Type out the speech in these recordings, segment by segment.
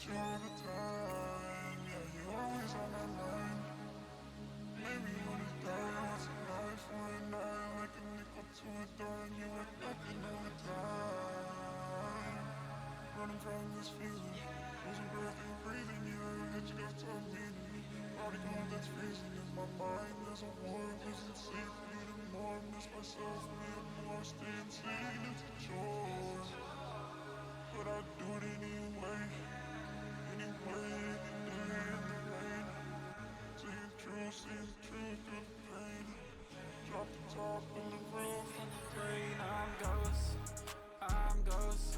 you all the time. Yeah, you always on my mind. Maybe you wanna die once a night for a night, like a nickel to a dime. You were nothing all the time. Running from this feeling, losing breath and breathing. Yeah, that you got to me. Already gone, that's freezing in my mind. There's a war, losing sleep, needing more. Miss myself, need more. Staying sane, it's a chore, but I do it anyway. Anyway, in the day, in the rain. Seeing the truth through the pain. Drop the top in the roof in the rain. I'm ghost, I'm ghost,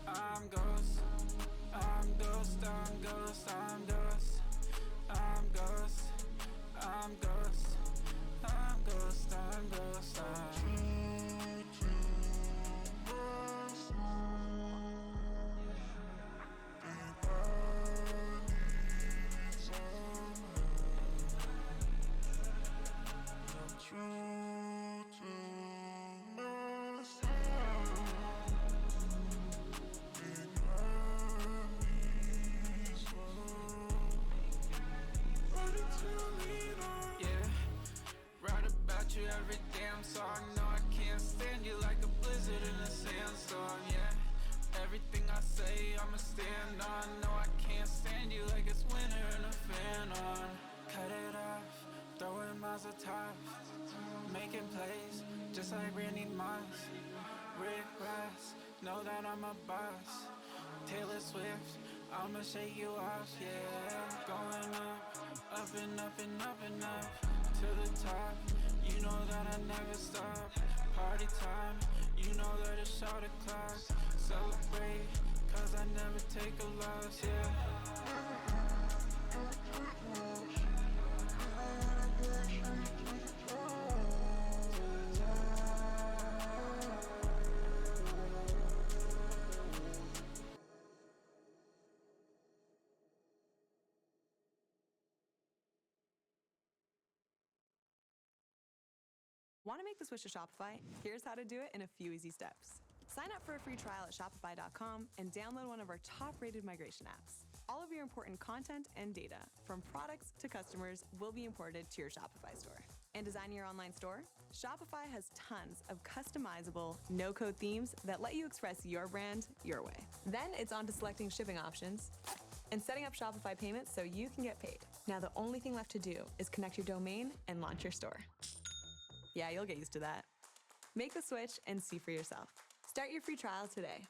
I'm ghost, I'm ghost, I'm ghost, I'm ghost, I'm ghost, I'm ghost, I'm ghost, I'm ghost, I'm true to myself. Think I need some help. I'm true to myself. Think I need some. Ready to lean on. Yeah, write about you every damn song. No, I can't stand you like a blizzard in a sandstorm. Yeah, everything I say I'ma stand on. No, I can't stand you like it's winter and a fan on. Cut it off, throwing miles of top, making plays just like Randy Moss. Rick Ross, know that I'm a boss. Taylor Swift, I'ma shake you off, yeah. Going up and up and up and up to the top. You know that I never stop. Party time, you know that it's shot o'clock. Celebrate, cause I never take a loss, yeah. Want to make the switch to Shopify? Here's how to do it in a few easy steps. Sign up for a free trial at shopify.com and download one of our top-rated migration apps. All of your important content and data, from products to customers, will be imported to your Shopify store. And design your online store? Shopify has tons of customizable, no-code themes that let you express your brand your way. Then it's on to selecting shipping options and setting up Shopify payments so you can get paid. Now the only thing left to do is connect your domain and launch your store. Yeah, you'll get used to that. Make the switch and see for yourself. Start your free trial today.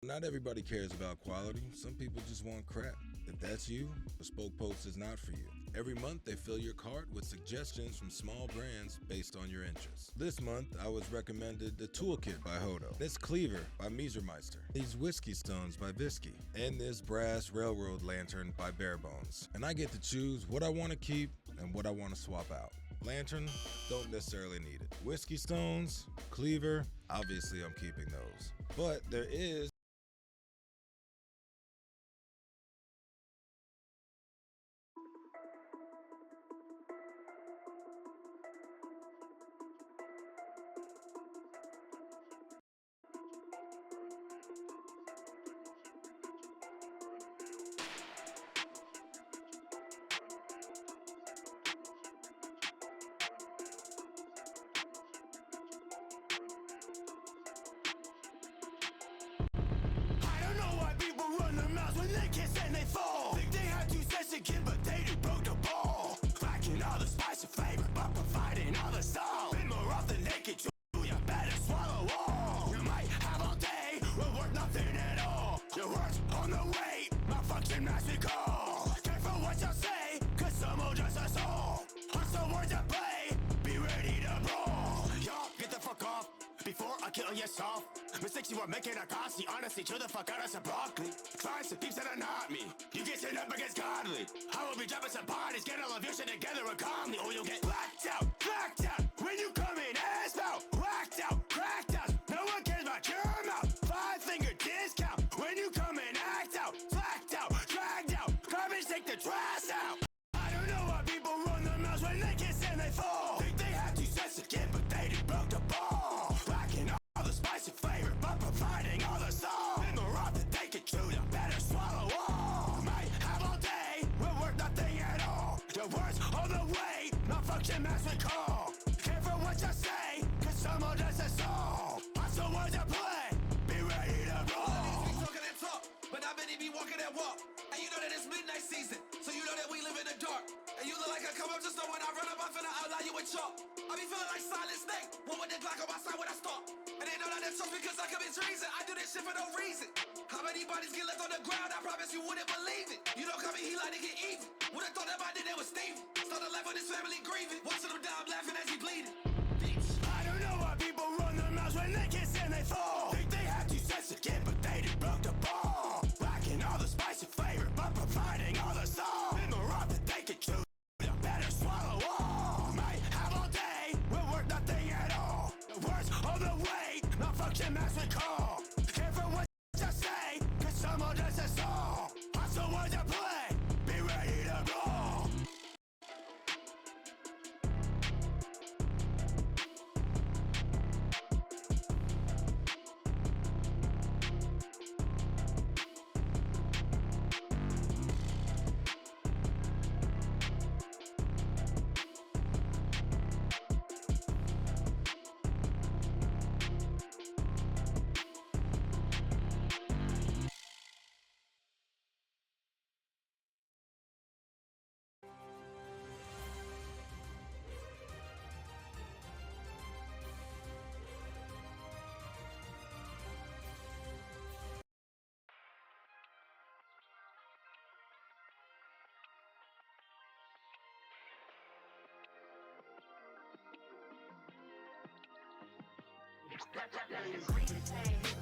Not everybody cares about quality. Some people just want crap. If that's you, Bespoke Post is not for you. Every month, they fill your cart with suggestions from small brands based on your interests. This month, I was recommended the Toolkit by Hodo, this Cleaver by Miesermeister, these Whiskey Stones by Visky, and this brass railroad lantern by Barebones. And I get to choose what I want to keep and what I want to swap out. Lantern, don't necessarily need it. Whiskey Stones, Cleaver, obviously I'm keeping those. But there is Mistakes you are making are costly. Honestly, chill the fuck out of some broccoli. Find some peeps that are not me. You get sent up against godly. I will be dropping some bodies. Get all of your shit together and calmly. Or you'll get blacked out. When you come in, ass out. Whacked out, cracked out. No one cares about your mouth. 5-finger discount. When you come in, act out. Blacked out, dragged out. Garbage, take the trash out. I don't know why people run their mouths when they can't stand they fall. Think they have 2 cents to give, but they do feeling like Silent Snake. One with the Glock on my side when I start. And they know that that's tough because I commit treason. I do this shit for no reason. How many bodies get left on the ground? I promise you wouldn't believe it. You don't come in, he like to get even. Would've thought that my did it was Steven. Started life with his family grieving. Watching him die, I'm laughing as he bleeding. I don't know why people run their mouths when they kiss and they fall. Think they have 2 cents again, but they did broke the ball. Lacking all the spicy flavor, but providing all the salt. In the rock that they can chew, you better swallow all. Might have all day, will work nothing at all. The words on the way, malfunction as we call. Careful what you say, cause someone does us all. Hustle words to play, be ready to blow.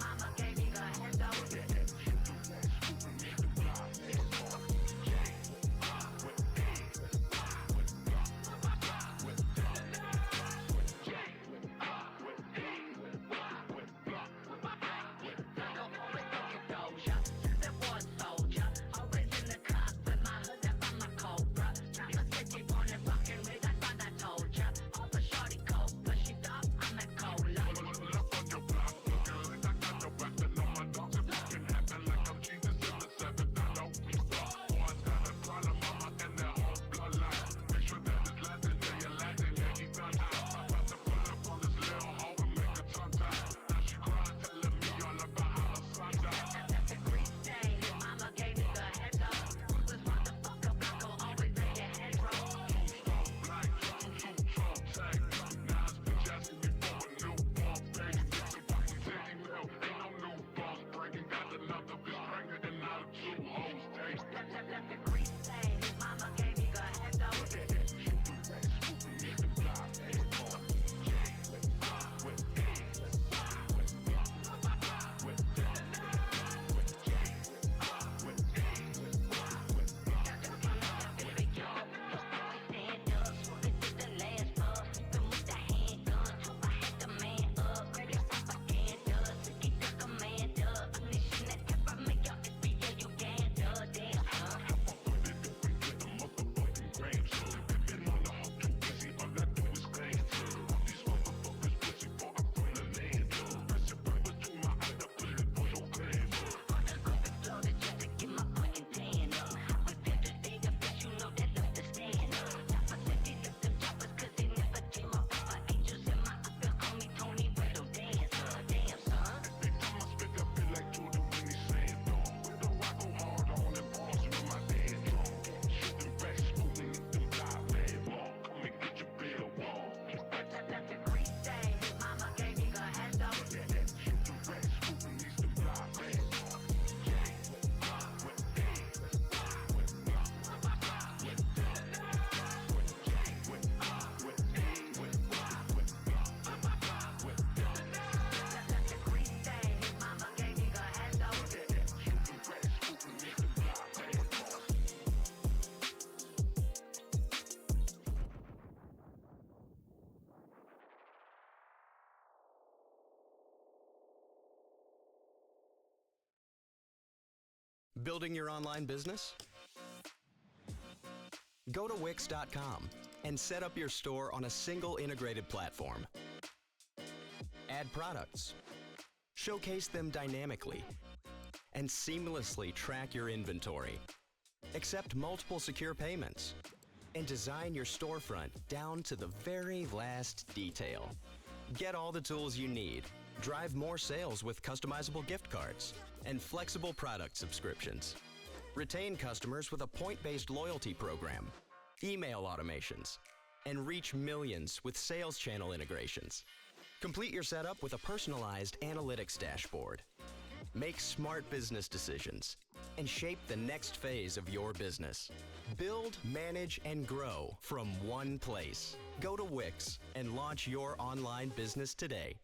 Mama gave me the head up. Building your online business? Go to Wix.com and set up your store on a single integrated platform. Add products, showcase them dynamically, and seamlessly track your inventory. Accept multiple secure payments, and design your storefront down to the very last detail. Get all the tools you need. Drive more sales with customizable gift cards and flexible product subscriptions. Retain customers with a point-based loyalty program, email automations, and reach millions with sales channel integrations. Complete your setup with a personalized analytics dashboard. Make smart business decisions and shape the next phase of your business. Build, manage, and grow from one place. Go to Wix and launch your online business today.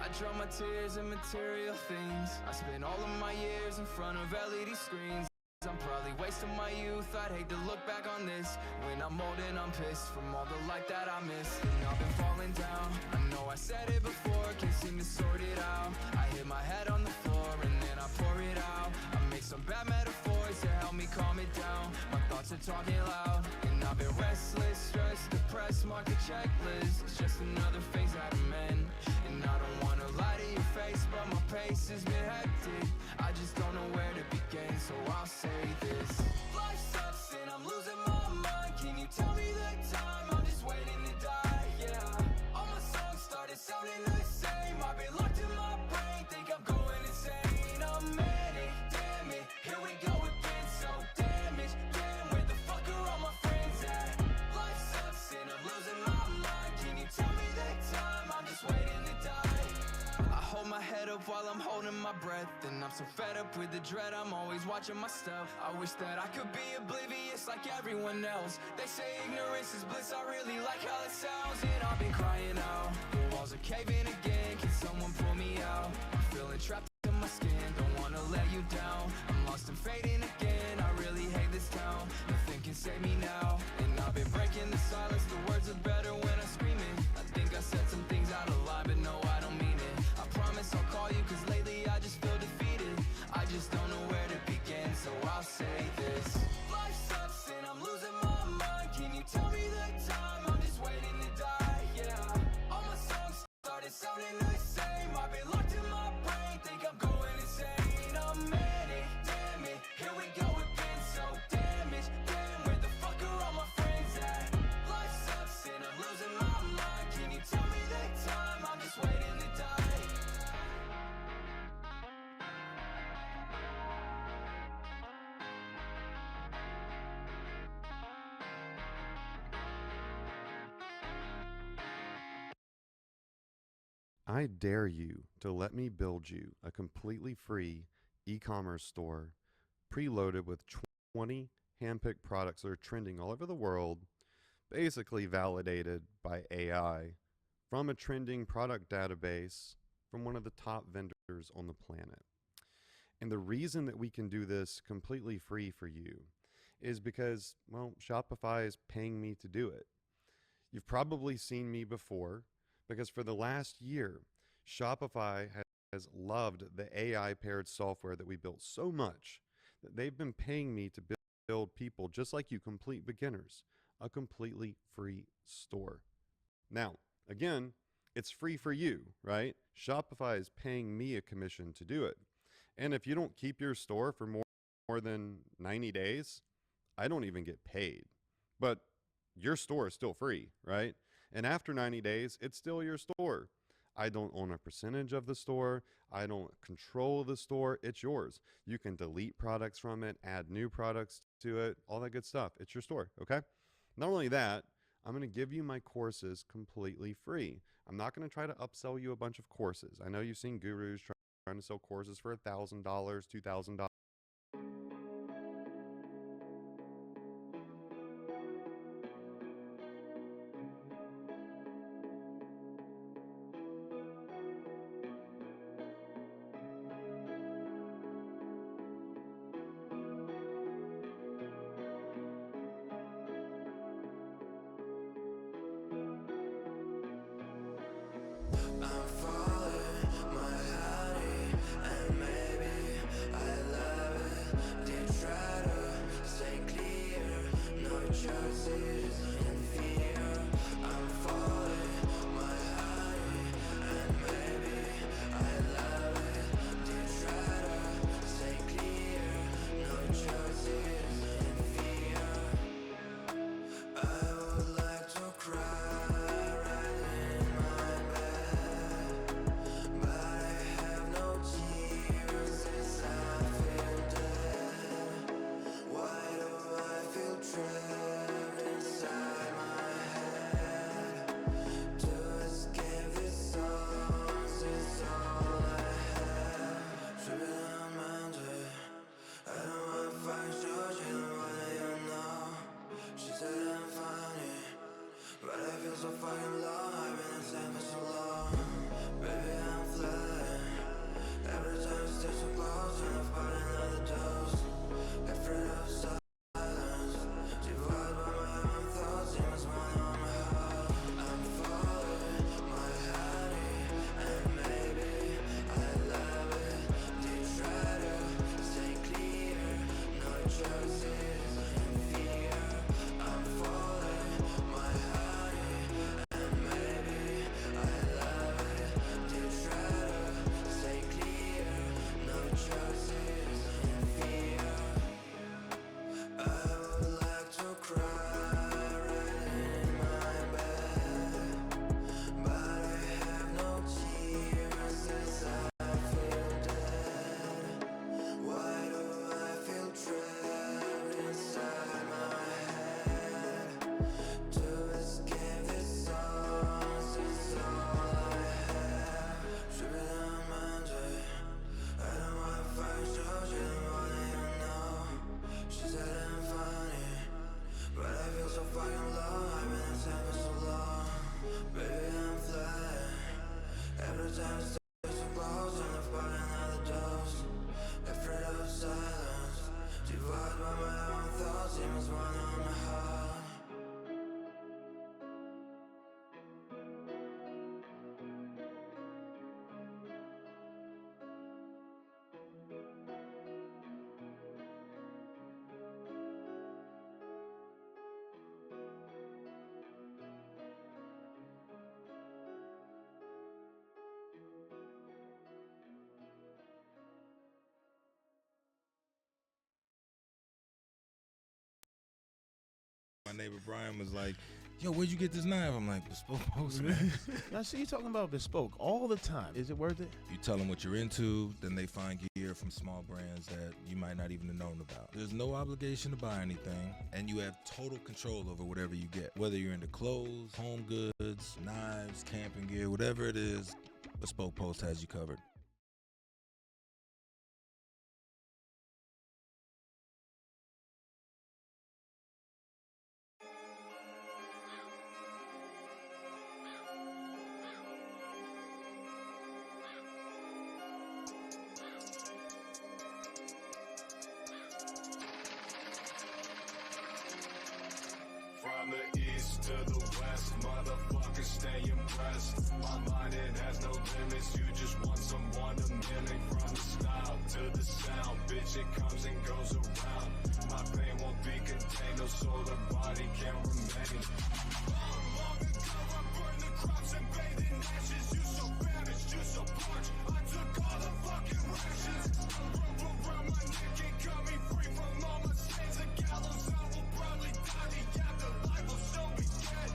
I drown my tears in material things. I spent all of my years in front of LED screens. I'm probably wasting my youth, I'd hate to look back on this. When I'm old and I'm pissed from all the light that I missed. And I've been falling down, I know I said it before, can't seem to sort it out. I hit my head on the floor and then I pour it out. I make some bad metaphors to help me calm it down. My thoughts are talking loud, and I've been restless, stressed, depressed, mark a checklist. It's just another phase that I'm in. And I don't wanna lie to your face, but my pace has been hectic. I just don't know where to begin, so I'll say this. Life sucks and I'm losing my mind. Can you tell me the time? I'm just waiting to die, yeah. All my songs started sounding the same. I've been locked in my brain, think I'm going insane. I'm manic, damn it, here we go again. So damaged, damn, where the fuck are all my friends at? Life sucks and I'm losing my mind. Can you tell me the time? I'm just waiting to die. I hold my head up while I'm holding my breath. And I'm so fed up with the dread, I'm always watching my step. I wish that I could be oblivious like everyone else. They say ignorance is bliss, I really like how it sounds. And I've been crying out, the walls are caving again. Can someone pull me out? I'm feeling trapped in my skin, don't wanna let you down. I'm lost and fading again, I really hate this town. Nothing can save me now, and I've been breaking the silence. The words are better when I scream it. I think I said some things out of line, but no, I don't mean it. I promise I'll call you, cause lately I just feel defeated. I just don't know where to begin, so I'll say this. Life sucks and I'm losing my mind. Can you tell me the time? I'm just waiting to die, yeah. All my songs started sounding the same. I've been locked in my brain, think I'm going insane. I'm manic, damn it, here we go again. So damaged, damn, where the fuck are all my friends at? Life sucks and I'm losing my mind. Can you tell me the time? I'm just waiting to die. I dare you to let me build you a completely free e-commerce store preloaded with 20 handpicked products that are trending all over the world, basically validated by AI from a trending product database from one of the top vendors on the planet. And the reason that we can do this completely free for you is because, well, Shopify is paying me to do it. You've probably seen me before because for the last year, Shopify has loved the AI-paired software that we built so much that they've been paying me to build people just like you, complete beginners, a completely free store. Now, again, it's free for you, right? Shopify is paying me a commission to do it. And if you don't keep your store for more than 90 days, I don't even get paid. But your store is still free, right? And after 90 days, it's still your store. I don't own a percentage of the store. I don't control the store. It's yours. You can delete products from it, add new products to it, all that good stuff. It's your store, okay? Not only that, I'm going to give you my courses completely free. I'm not going to try to upsell you a bunch of courses. I know you've seen gurus trying to sell courses for $1,000, $2,000. I'm falling, my honey, and maybe I love it. They try to stay clear, no choices in fear. I'm falling, my honey, and maybe I love it. They try to stay clear, no choices in fear. I would like to cry. So fucking long, I've been insane for so long. Baby, I'm flying. Every time you stay so close, and I've bought another dose. Afraid of silence, devoured by my own thoughts. Demons running on my heart. I'm falling, my honey, and maybe I love it. They try to stay clear, no choices in fear. I'm falling, my honey. neighbor Brian was like, yo, where'd you get this knife? I'm like, Bespoke Post, man. Now, see, you talking about Bespoke all the time. Is it worth it? You tell them what you're into, then they find gear from small brands that you might not even have known about. There's no obligation to buy anything, and you have total control over whatever you get. Whether you're into clothes, home goods, knives, camping gear, whatever it is, Bespoke Post has you covered. From the east to the west, motherfuckers stay impressed. My mind, it has no limits, you just want someone to mimic. From the style to the sound, bitch, it comes and goes around. My pain won't be contained, no solar body can remain. Long ago I burned the crops and bathed in ashes. You so famished, you so parched, I took all the fucking rations. A rope around my neck and cut me free from all my sins. A gallows I will probably die, the afterlife will show me dead.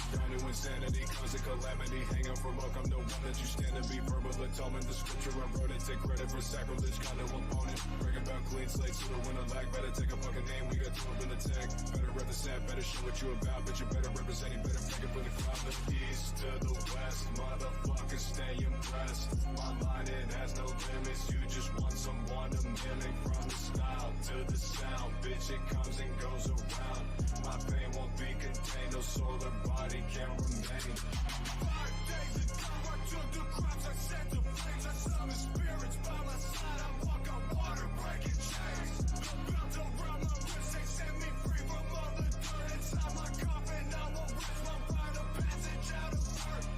Down to insanity, cause a calamity. Hang out for luck, I'm the one that you stand to be. Verbal atonement, the scripture I wrote it. Take credit for sacrilege, got no opponent. Break about clean slate, so the winner lag. Better take a fucking name, we got two up in the tag. Better represent, better show what you about. But you better represent, you better make it for the crowd. The east to the west, motherfuckers stay impressed. My mind, it has no limits, you just want someone to mimic. From the style to the sound, bitch, it comes and goes around. My pain won't be contained, no solar body can remain. 5 days ago I took the crops, I set the flames. I summon spirits by my side, I walk on water, breaking chains. The belt around my wrist, they set me free from all the dirt inside my coffin. I will rest my rite of passage out of earth.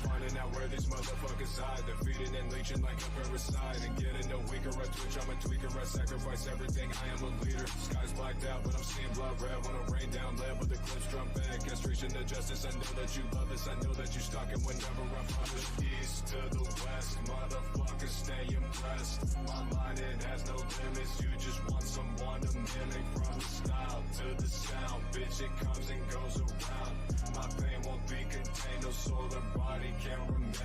Finding out where these motherfuckers hide, defeated and leeching like a parasite. And getting no weaker, I twitch, I'm a tweaker, I sacrifice everything, I am a leader. Sky's blacked out, but I'm seeing blood red. Wanna rain down lead with the clips drum back. Castration to justice, I know that you love this, I know that you stalking whenever I'm punished. East to the west, motherfuckers stay impressed. My mind, it has no limits, you just want someone to mimic. From the style to the sound, bitch, it comes and goes around. My pain won't be contained, no solar body can remain.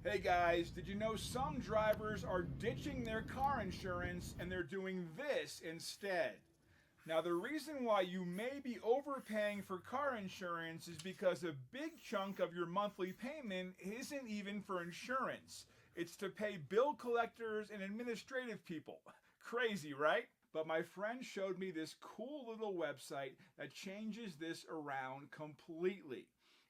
Hey guys, did you know some drivers are ditching their car insurance and they're doing this instead? Now the reason why you may be overpaying for car insurance is because a big chunk of your monthly payment isn't even for insurance. It's to pay bill collectors and administrative people. Crazy, right? But my friend showed me this cool little website that changes this around completely.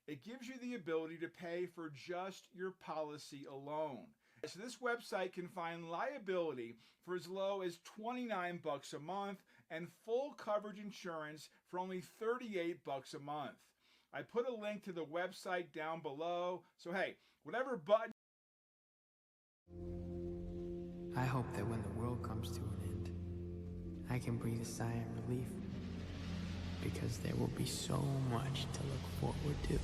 It gives you the ability to pay for just your policy alone. So this website can find liability for as low as $29 a month and full coverage insurance for only $38 a month. I put a link to the website down below. So hey, whatever button. I hope that when the world comes to an end, I can breathe a sigh of relief. Because there will be so much to look forward to.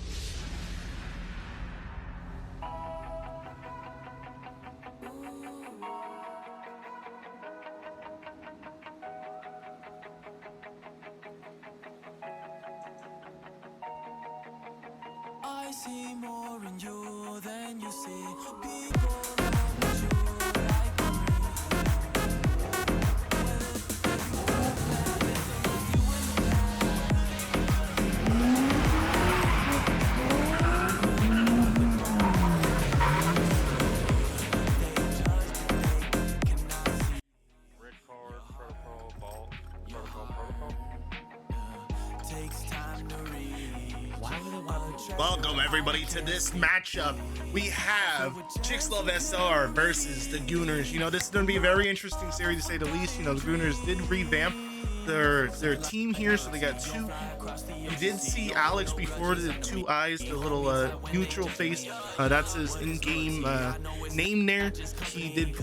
I see more in you than you see. People around you like Welcome everybody to this matchup. We have Chicks Love SR versus the Gooners. You know, this is going to be a very interesting series to say the least. You know, the Gooners did revamp their team here, so they got two people. You did see Alex before, the two eyes, the little neutral face. That's his in-game name there. He did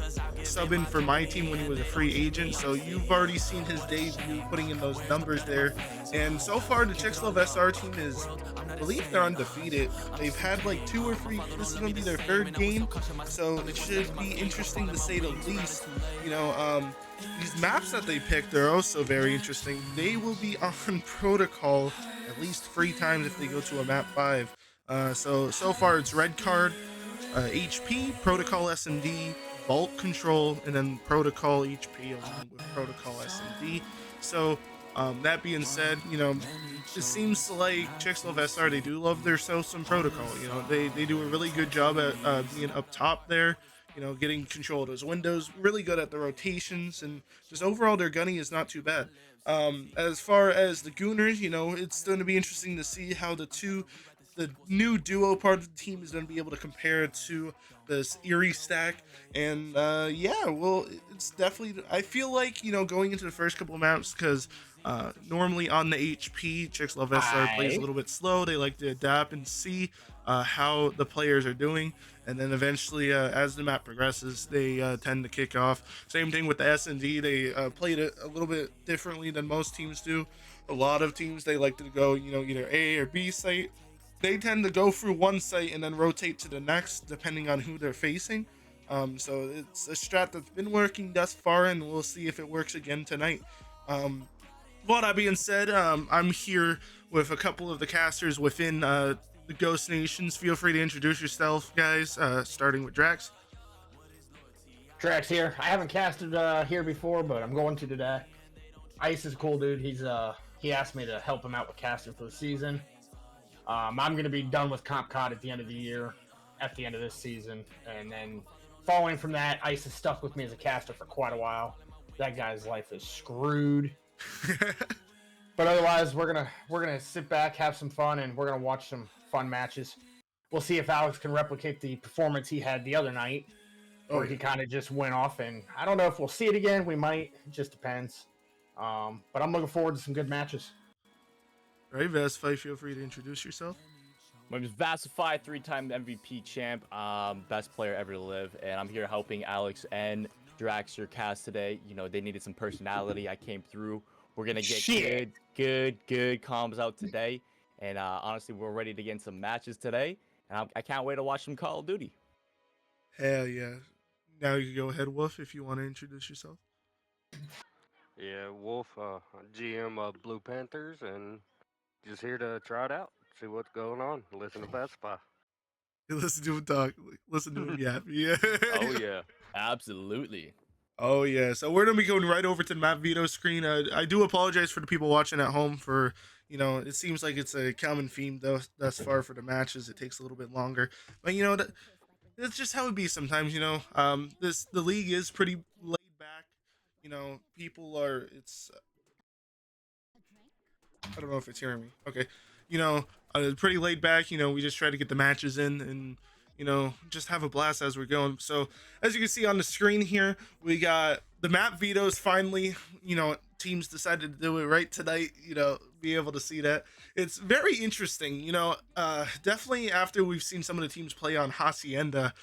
sub in for my team when he was a free agent, so you've already seen his debut putting in those numbers there. And so far, the Chicks Love SR team is, I believe they're undefeated. They've had like 2 or 3, this is going to be their 3rd game, so it should be interesting to say the least. You know, these maps that they picked are also very interesting. They will be on Protocol at least 3 times if they go to a map 5. So far it's Red Card, HP, Protocol S&D, Vault Control, and then Protocol HP along with Protocol S&D. So that being said, you know, it seems like Chicks Love SR, they do love their some Protocol. You know, they do a really good job at being up top there. You know, getting control of those windows, really good at the rotations, and just overall their gunning is not too bad. As far as the Gooners, you know, it's going to be interesting to see how the new duo part of the team is going to be able to compare to this Erie stack. And yeah, well, it's definitely, I feel like, you know, going into the first couple of maps, because normally on the HP, Chicks Love SR plays a little bit slow. They like to adapt and see how the players are doing, and then eventually as the map progresses, they tend to kick off. Same thing with the S&D. They played it a little bit differently than most teams do. A lot of teams, they like to go, you know, either A or B site. They tend to go through one site and then rotate to the next depending on who they're facing. So it's a strat that's been working thus far, and we'll see if it works again tonight. Well, that being said, I'm here with a couple of the casters within the Ghost Nations. Feel free to introduce yourself, guys, starting with Drax. Drax here. I haven't casted here before, but I'm going to today. Ice is a cool dude. He asked me to help him out with casting for the season. I'm going to be done with Comp COD at the end of the year, at the end of this season, and then following from that, Ice is stuck with me as a caster for quite a while. That guy's life is screwed. But otherwise, we're gonna sit back, have some fun, and we're gonna watch some fun matches. We'll see if Alex can replicate the performance he had the other night, where he kind of just went off. And I don't know if we'll see it again. We might. It just depends. But I'm looking forward to some good matches. All right, Vasify, feel free to introduce yourself. My name is Vasify, 3-time MVP champ, best player ever to live, and I'm here helping Alex and Drax your cast today. You know, they needed some personality. I came through. We're gonna get good combos out today, and honestly, we're ready to get in some matches today, and I can't wait to watch some Call of Duty. Hell yeah! Now you can go ahead, Wolf, if you want to introduce yourself. Yeah, Wolf, GM of Blue Panthers, and just here to try it out, see what's going on, listen to Best Spy. Listen to him talk. Listen to him yap. Yeah. Oh yeah, absolutely. Oh yeah, so we're gonna be going right over to the map veto screen. I do apologize for the people watching at home for, you know, it seems like it's a common theme thus far for the matches. It takes a little bit longer, but you know, that's just how it be sometimes. You know, the league is pretty laid back. You know, people are. I don't know if it's hearing me. Okay, you know, pretty laid back. You know, we just try to get the matches in and, you know, just have a blast as we're going. So as you can see on the screen here, we got the map vetoes finally. You know, teams decided to do it right tonight, you know, be able to see that. It's very interesting, you know, definitely after we've seen some of the teams play on Hacienda.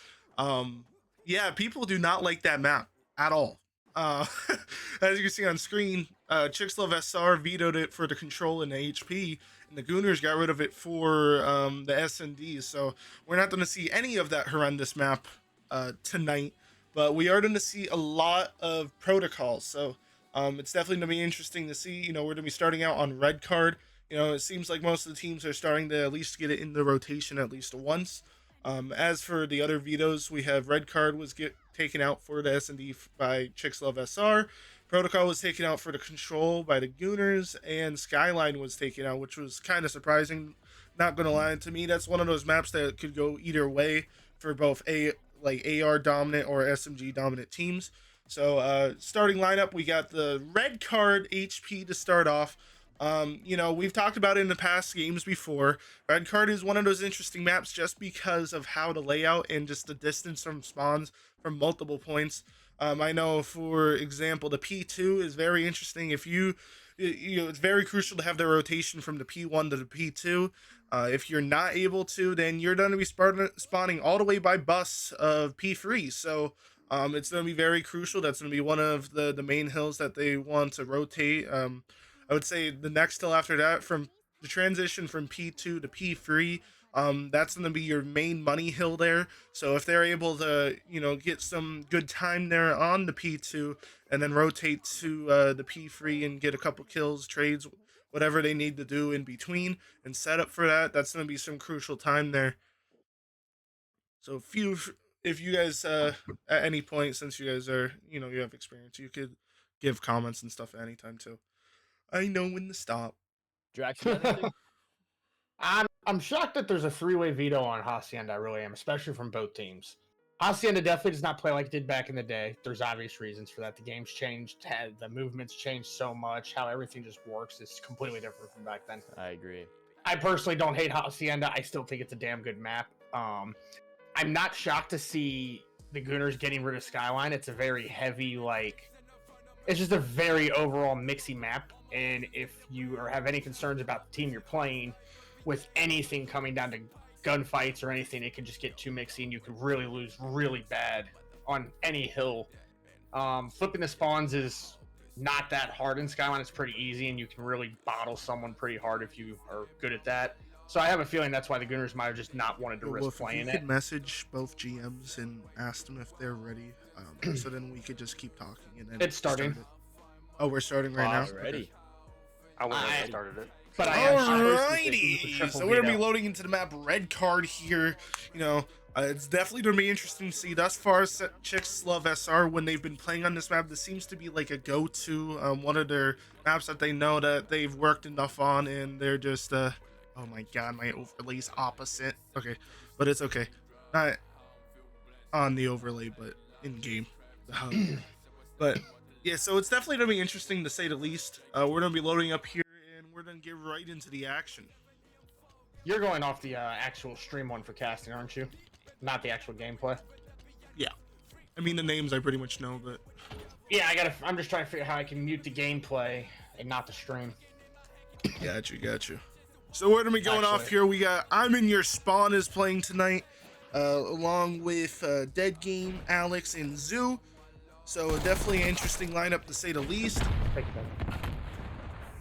Yeah, people do not like that map at all. As you can see on screen, Chicks Love SR vetoed it for the control and the HP, and the Gooners got rid of it for the S&D. So we're not going to see any of that horrendous map tonight, but we are going to see a lot of protocols. So it's definitely going to be interesting to see. You know, we're going to be starting out on Red Card. You know, it seems like most of the teams are starting to at least get it in the rotation at least once. As for the other vetoes, we have Red Card was taken out for the S&D by Chicks Love SR. Protocol was taken out for the control by the Gooners, and Skyline was taken out, which was kind of surprising. Not gonna lie, to me, that's one of those maps that could go either way for both AR dominant or SMG dominant teams. So starting lineup, we got the Red Card HP to start off. You know, we've talked about it in the past games before. Red Card is one of those interesting maps just because of how the layout and just the distance from spawns from multiple points. I know, for example, the P2 is very interesting. If you know, it's very crucial to have the rotation from the P1 to the P2. If you're not able to, then you're going to be spawning all the way by bus of P3. So it's going to be very crucial. That's going to be one of the main hills that they want to rotate. I would say the next hill after that, from the transition from P2 to P3, that's going to be your main money hill there. So if they're able to, you know, get some good time there on the P2 and then rotate to the P3 and get a couple kills, trades, whatever they need to do in between and set up for that, that's going to be some crucial time there. So if you guys at any point, since you guys are, you know, you have experience, you could give comments and stuff at any time too. I know when to stop. Drax, you got anything? I'm shocked that there's a 3-way veto on Hacienda. I really am, especially from both teams. Hacienda definitely does not play like it did back in the day. There's obvious reasons for that. The game's changed, the movements changed so much. How everything just works is completely different from back then. I agree. I personally don't hate Hacienda. I still think it's a damn good map. I'm not shocked to see the Gooners getting rid of Skyline. It's a very heavy, like, it's just a very overall mixy map. And if you have any concerns about the team you're playing, with anything coming down to gunfights or anything, it can just get too mixy and you can really lose really bad on any hill. Flipping the spawns is not that hard in Skyline. It's pretty easy, and you can really bottle someone pretty hard if you are good at that. So I have a feeling that's why the Gooners might have just not wanted to risk playing you it. could message both GMs and ask them if they're ready, so then we could just keep talking. And then It's starting. Oh, we're starting right now. Already. I wouldn't have started it. But Alrighty, so we're gonna be loading into the map Red Card here. You know, it's definitely gonna be interesting to see. Thus far, Chicks love SR when they've been playing on this map. This seems to be like a go-to, one of their maps that they know that they've worked enough on, and they're just oh my god, my overlay's opposite. Okay, but it's okay. Not on the overlay, but in game. But yeah, so it's definitely gonna be interesting to say the least. We're gonna be loading up here, and we're gonna get right into the action. You're going off the actual stream one for casting, aren't you? Not the actual gameplay. Yeah, I mean the names I pretty much know, but yeah, I'm just trying to figure out how I can mute the gameplay and not the stream. Got you. So we're gonna be going off here. We got I'm in Your Spawn is playing tonight, along with Dead Game, Alex, and Zoo. So definitely an interesting lineup to say the least.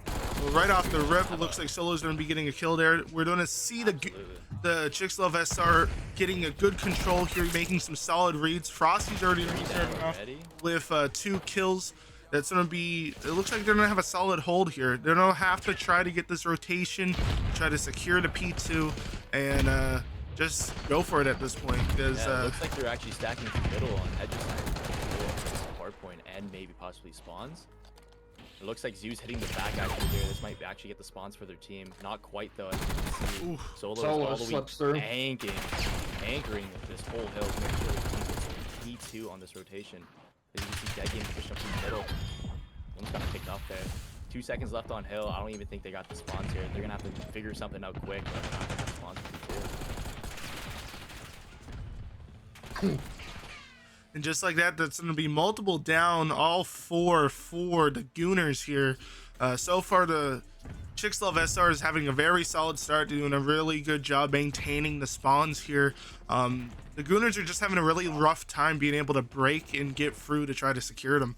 Well, right off the rip, it looks like Solo's going to be getting a kill there. We're going to see the Chicks Love SR getting a good control here, making some solid reads. Frosty's already starting off with 2 kills. That's going to be, it looks like they're going to have a solid hold here. They're going to have to try to get this rotation, try to secure the P2, and just go for it at this point. Because it looks like they're actually stacking the middle on edges side. Hardpoint and maybe possibly spawns. It looks like Zoo's hitting the back actually there. This might actually get the spawns for their team. Not quite though. Solo all the way anchoring this whole hill to make sure the team gets P2 on this rotation. As you can see, Dead Game pushing up to the middle. One's got picked off there. 2 seconds left on hill. I don't even think they got the spawns here. They're gonna have to figure something out quick, but not gonna have spawns for P2. And just like that, that's going to be multiple down, all 4 for the Gooners here. So far, the Chicks Love SR is having a very solid start, doing a really good job maintaining the spawns here. The Gooners are just having a really rough time being able to break and get through to try to secure them.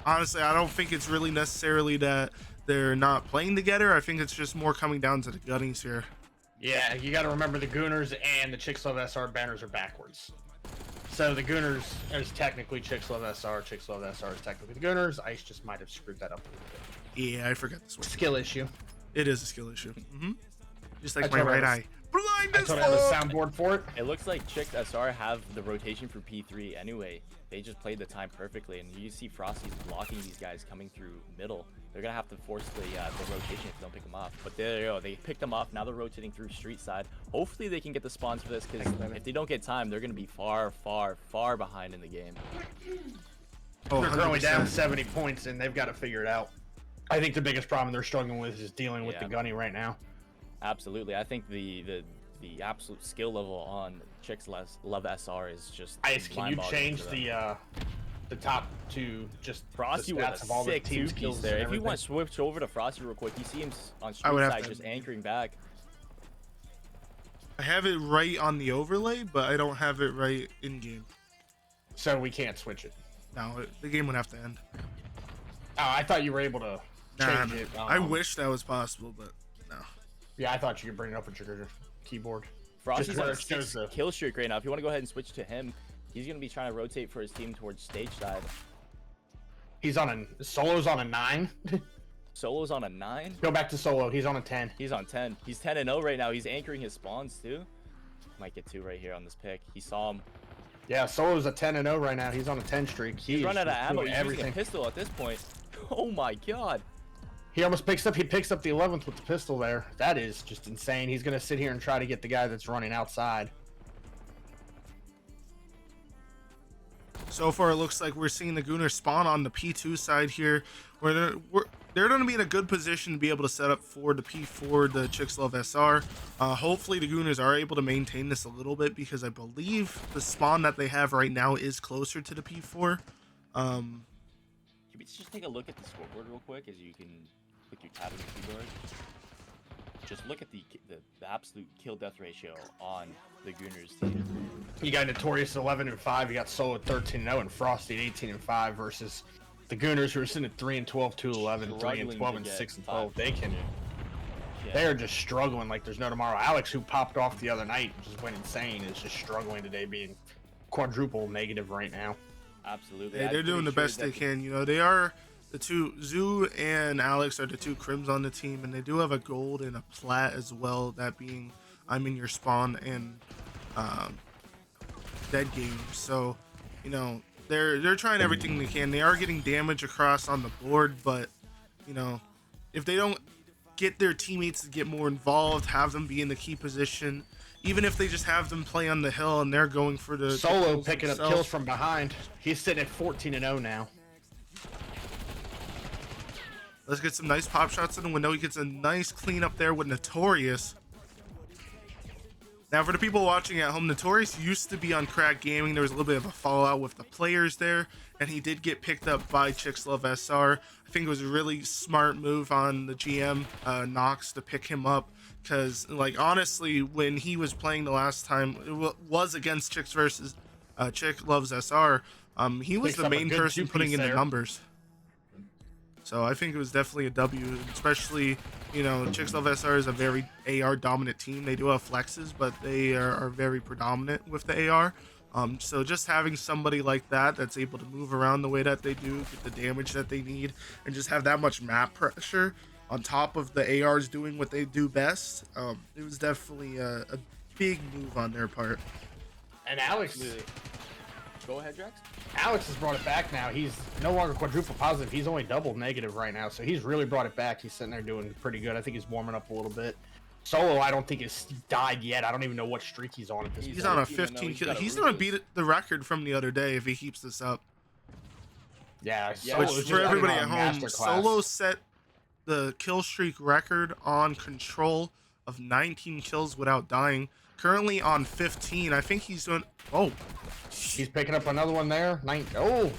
Honestly, I don't think it's really necessarily that they're not playing together. I think it's just more coming down to the gunnies here. Yeah, you got to remember the Gooners and the Chicks Love SR banners are backwards. So the Gooners is technically Chicks Love SR. Chicks Love SR is technically the Gooners. Ice just might have screwed that up a little bit. Yeah, I forgot this one. Skill issue. It is a skill issue. Just like my right eye. Blind as fuck! I have a soundboard for it. It looks like Chicks SR have the rotation for P3 anyway. They just played the time perfectly, and you see Frosty's blocking these guys coming through middle. They're gonna have to force the rotation if they don't pick them off. But there you go, they picked them off. Now they're rotating through street side. Hopefully they can get the spawns for this, because if they don't get time, they're gonna be far, far, far behind in the game. They're currently down 70 points, and they've got to figure it out. I think the biggest problem they're struggling with is dealing with the gunny right now. Absolutely. I think the absolute skill level on Chicks Love SR is just Ice, can you mind-boggling change for them. the top to just Frosty the with stats a of all the sick team's two-piece kills there. and If you want to everything? switch over to Frosty real quick, you see him on I would street have side to- just anchoring back. I have it right on the overlay, but I don't have it right in game. So we can't switch it. No, the game would have to end. Oh, I thought you were able to change it. I wish that was possible, but no. Yeah, I thought you could bring it up with your keyboard. Frosty's on a Just where it 6 shows kill streak right now. If you want to go ahead and switch to him, he's going to be trying to rotate for his team towards stage side. He's on a Solo's on a 9. Solo's on a 9. Go back to Solo. He's on a 10. He's on 10. He's 10-0 right now. He's anchoring his spawns too. Might get 2 right here on this pick. He saw him. Yeah, Solo's a 10-0 right now. He's on a 10 streak. He's run out of ammo. He's everything. using a pistol at this point. Oh my god. He almost picks up. He picks up the 11th with the pistol there. That is just insane. He's gonna sit here and try to get the guy that's running outside. So far, it looks like we're seeing the Gooners spawn on the P2 side here, where they're going to be in a good position to be able to set up for the P4, the Chicks Love SR. Hopefully, the Gooners are able to maintain this a little bit, because I believe the spawn that they have right now is closer to the P4. Can we just take a look at the scoreboard real quick as you can click your tab on your keyboard? Just look at the absolute kill death ratio on the Gooners team. You got Notorious 11-5. You got Solo 13-0 and Frosty 18-5 versus the Gooners, who are sitting at 3-12, 2-11, 3-12, and 6-12. They can. They're just struggling like there's no tomorrow. Alex, who popped off the other night, just went insane, is just struggling today, being quadruple negative right now. Absolutely. Hey, they're doing the best they can. You know, they are the two. Zoo and Alex are the two crims on the team, and they do have a gold and a plat as well. That being, I'm in your spawn and dead game. So, you know, they're trying everything they can. They are getting damage across on the board, but you know, if they don't get their teammates to get more involved, have them be in the key position, even if they just have them play on the hill and they're going for the Solo picking up kills from behind. He's sitting at 14-0 now. Let's get some nice pop shots in the window. He gets a nice clean up there with Notorious. Now, for the people watching at home, Notorious used to be on Crack Gaming. There was a little bit of a fallout with the players there, and he did get picked up by Chicks Love SR. I think it was a really smart move on the GM, Knox, to pick him up, because, like, honestly, when he was playing the last time, it was against Chicks versus Chick Loves SR, he was the main person putting in the numbers. So I think it was definitely a W, especially, you know, Chicks Love SR is a very AR dominant team. They do have flexes, but they are very predominant with the AR. So just having somebody like that that's able to move around the way that they do, get the damage that they need, and just have that much map pressure on top of the ARs doing what they do best, it was definitely a big move on their part. And Alex, go ahead, Drax. Alex has brought it back now. He's no longer quadruple positive. He's only double negative right now, so he's really brought it back. He's sitting there doing pretty good. I think he's warming up a little bit. Solo, I don't think has died yet. I don't even know what streak he's on at this point. He's on a 15 kill. He's going to beat the record from the other day if he keeps this up. Yeah, which for everybody at home, Solo set the kill streak record on Control of 19 kills without dying. Currently on 15. I think he's doing. Oh, he's picking up another one there. Oh,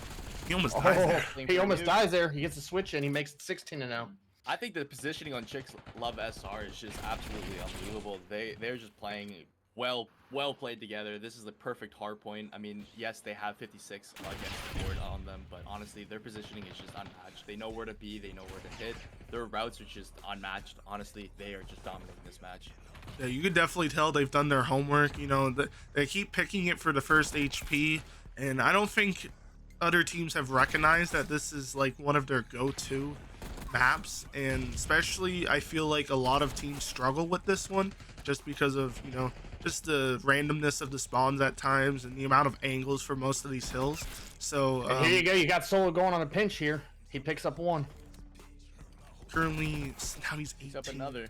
he almost dies there. He almost dies there. He gets a switch and he makes it 16-0. I think the positioning on Chicks Love SR is just absolutely unbelievable. They're just playing well played together. This is the perfect hard point. I mean, yes, they have 56 against the board on them, but honestly, their positioning is just unmatched. They know where to be, they know where to hit. Their routes are just unmatched. Honestly, they are just dominating this match. Yeah, you could definitely tell they've done their homework. You know, they keep picking it for the first HP, and I don't think other teams have recognized that this is like one of their go-to maps, and especially I feel like a lot of teams struggle with this one just because of, you know, just the randomness of the spawns at times and the amount of angles for most of these hills. So here you go. You got Solo going on a pinch here. He picks up one. Currently, now he's 18. He's up another.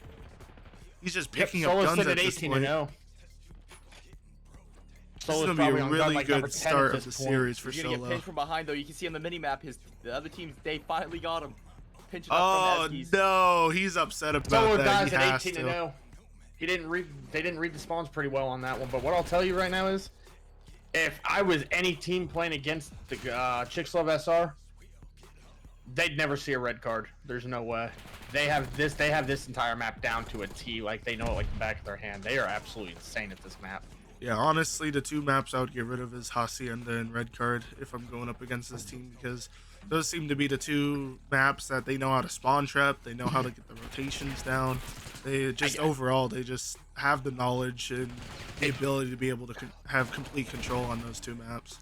He's just picking Solo's up guns at at this 18 point. and 0. This is going to be a really good start of the series for He's gonna Solo. get pinned from behind, though. You can see on the mini-map, the other team, they finally got him. pinching up Oh from Eskies. no, he's upset about Solo that. dies He at has 18 to. and 0. They didn't read the spawns pretty well on that one. But what I'll tell you right now is, if I was any team playing against the Chicks Love SR, they'd never see a red card. There's no way. They have this entire map down to a T. Like, they know it like the back of their hand. They are absolutely insane at this map. Yeah, honestly, the two maps I would get rid of is Hacienda and Red Card if I'm going up against this team, because those seem to be the two maps that they know how to spawn trap. They know how to get the rotations down. They just overall, they just have the knowledge and the ability to be able to have complete control on those two maps.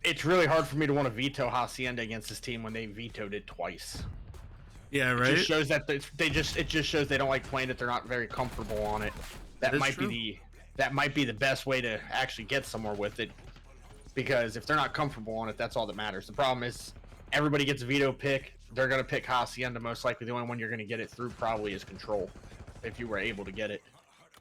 It's really hard for me to want to veto Hacienda against this team when they vetoed it twice. Yeah, right. It just shows that it just shows they don't like playing it. They're not very comfortable on it. That might be the best way to actually get somewhere with it, because if they're not comfortable on it, that's all that matters. The problem is everybody gets a veto pick. They're gonna pick Hacienda most likely. The only one you're gonna get it through probably is Control, if you were able to get it.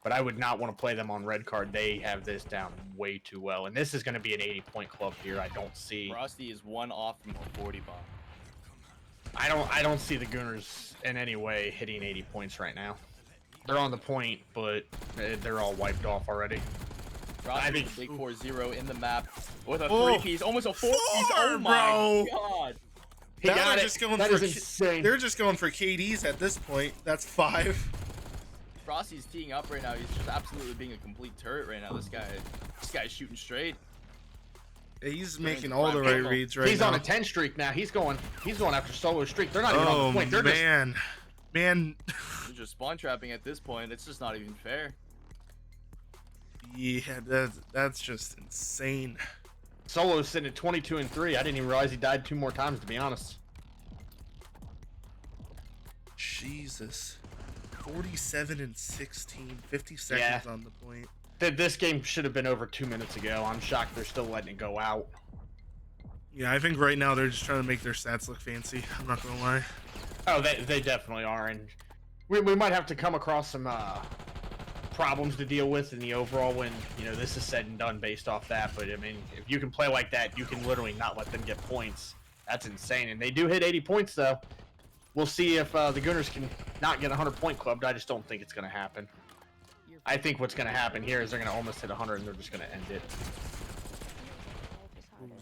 But I would not want to play them on Red Card. They have this down way too well, and this is going to be an 80-point club here. I don't see. Frosty is one off from a 40 bomb. I don't see the Gooners in any way hitting 80 points right now. They're on the point, but they're all wiped off already. Frosty with a big 4-0 in the map with a 3-piece, almost a 4-piece. Oh my god! He got it. That is insane. They're just going for KDs at this point. That's 5. Frosty's teeing up right now. He's just absolutely being a complete turret right now. This guy's shooting straight. He's making all the right reads right now. He's on a 10 streak now. He's going after Solo streak. They're not even on the point. They're man. They're just spawn trapping at this point. It's just not even fair. Yeah, that's just insane. Solo's sitting at 22 and 3. I didn't even realize he died 2 more times, to be honest. Jesus. 47 and 16, 50 seconds on the point. This game should have been over 2 minutes ago. I'm shocked they're still letting it go out. Yeah, I think right now they're just trying to make their stats look fancy. I'm not gonna lie. Oh, they definitely are, and we might have to come across some problems to deal with in the overall when this is said and done based off that. But I mean, if you can play like that, you can literally not let them get points. That's insane, and they do hit 80 points though. We'll see if the Gooners can not get a 100-point clubbed. I just don't think it's going to happen. I think what's going to happen here is they're going to almost hit 100 and they're just going to end it.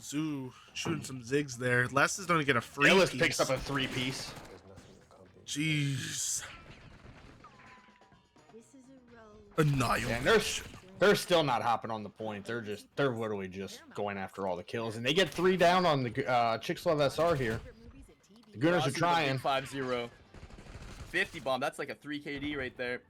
Zoo shooting some zigs there. Les is going to get a free Ellis piece. picks up a 3-piece. Jeez. Annihilation. And they're still not hopping on the point. They're literally just going after all the kills. And they get 3 down on the Chicks Love SR here. The Gooners are trying. 5-0. 50 bomb. That's like a 3 KD right there.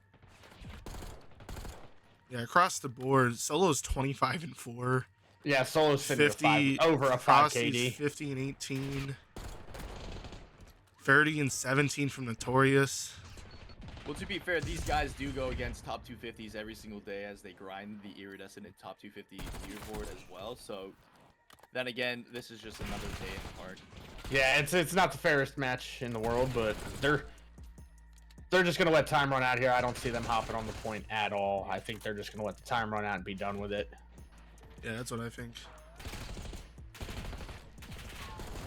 Yeah, across the board, Solo's 25 and 4. Yeah, Solo's 50 over a 5 KD. 50 and 18. 30 and 17 from Notorious. Well, to be fair, these guys do go against top 250s every single day as they grind the iridescent and top 250 leaderboard as well. So, then again, this is just another day in the park. Yeah, it's not the fairest match in the world, but they're just gonna let time run out here. I don't see them hopping on the point at all. I think they're just gonna let the time run out and be done with it. Yeah, that's what I think.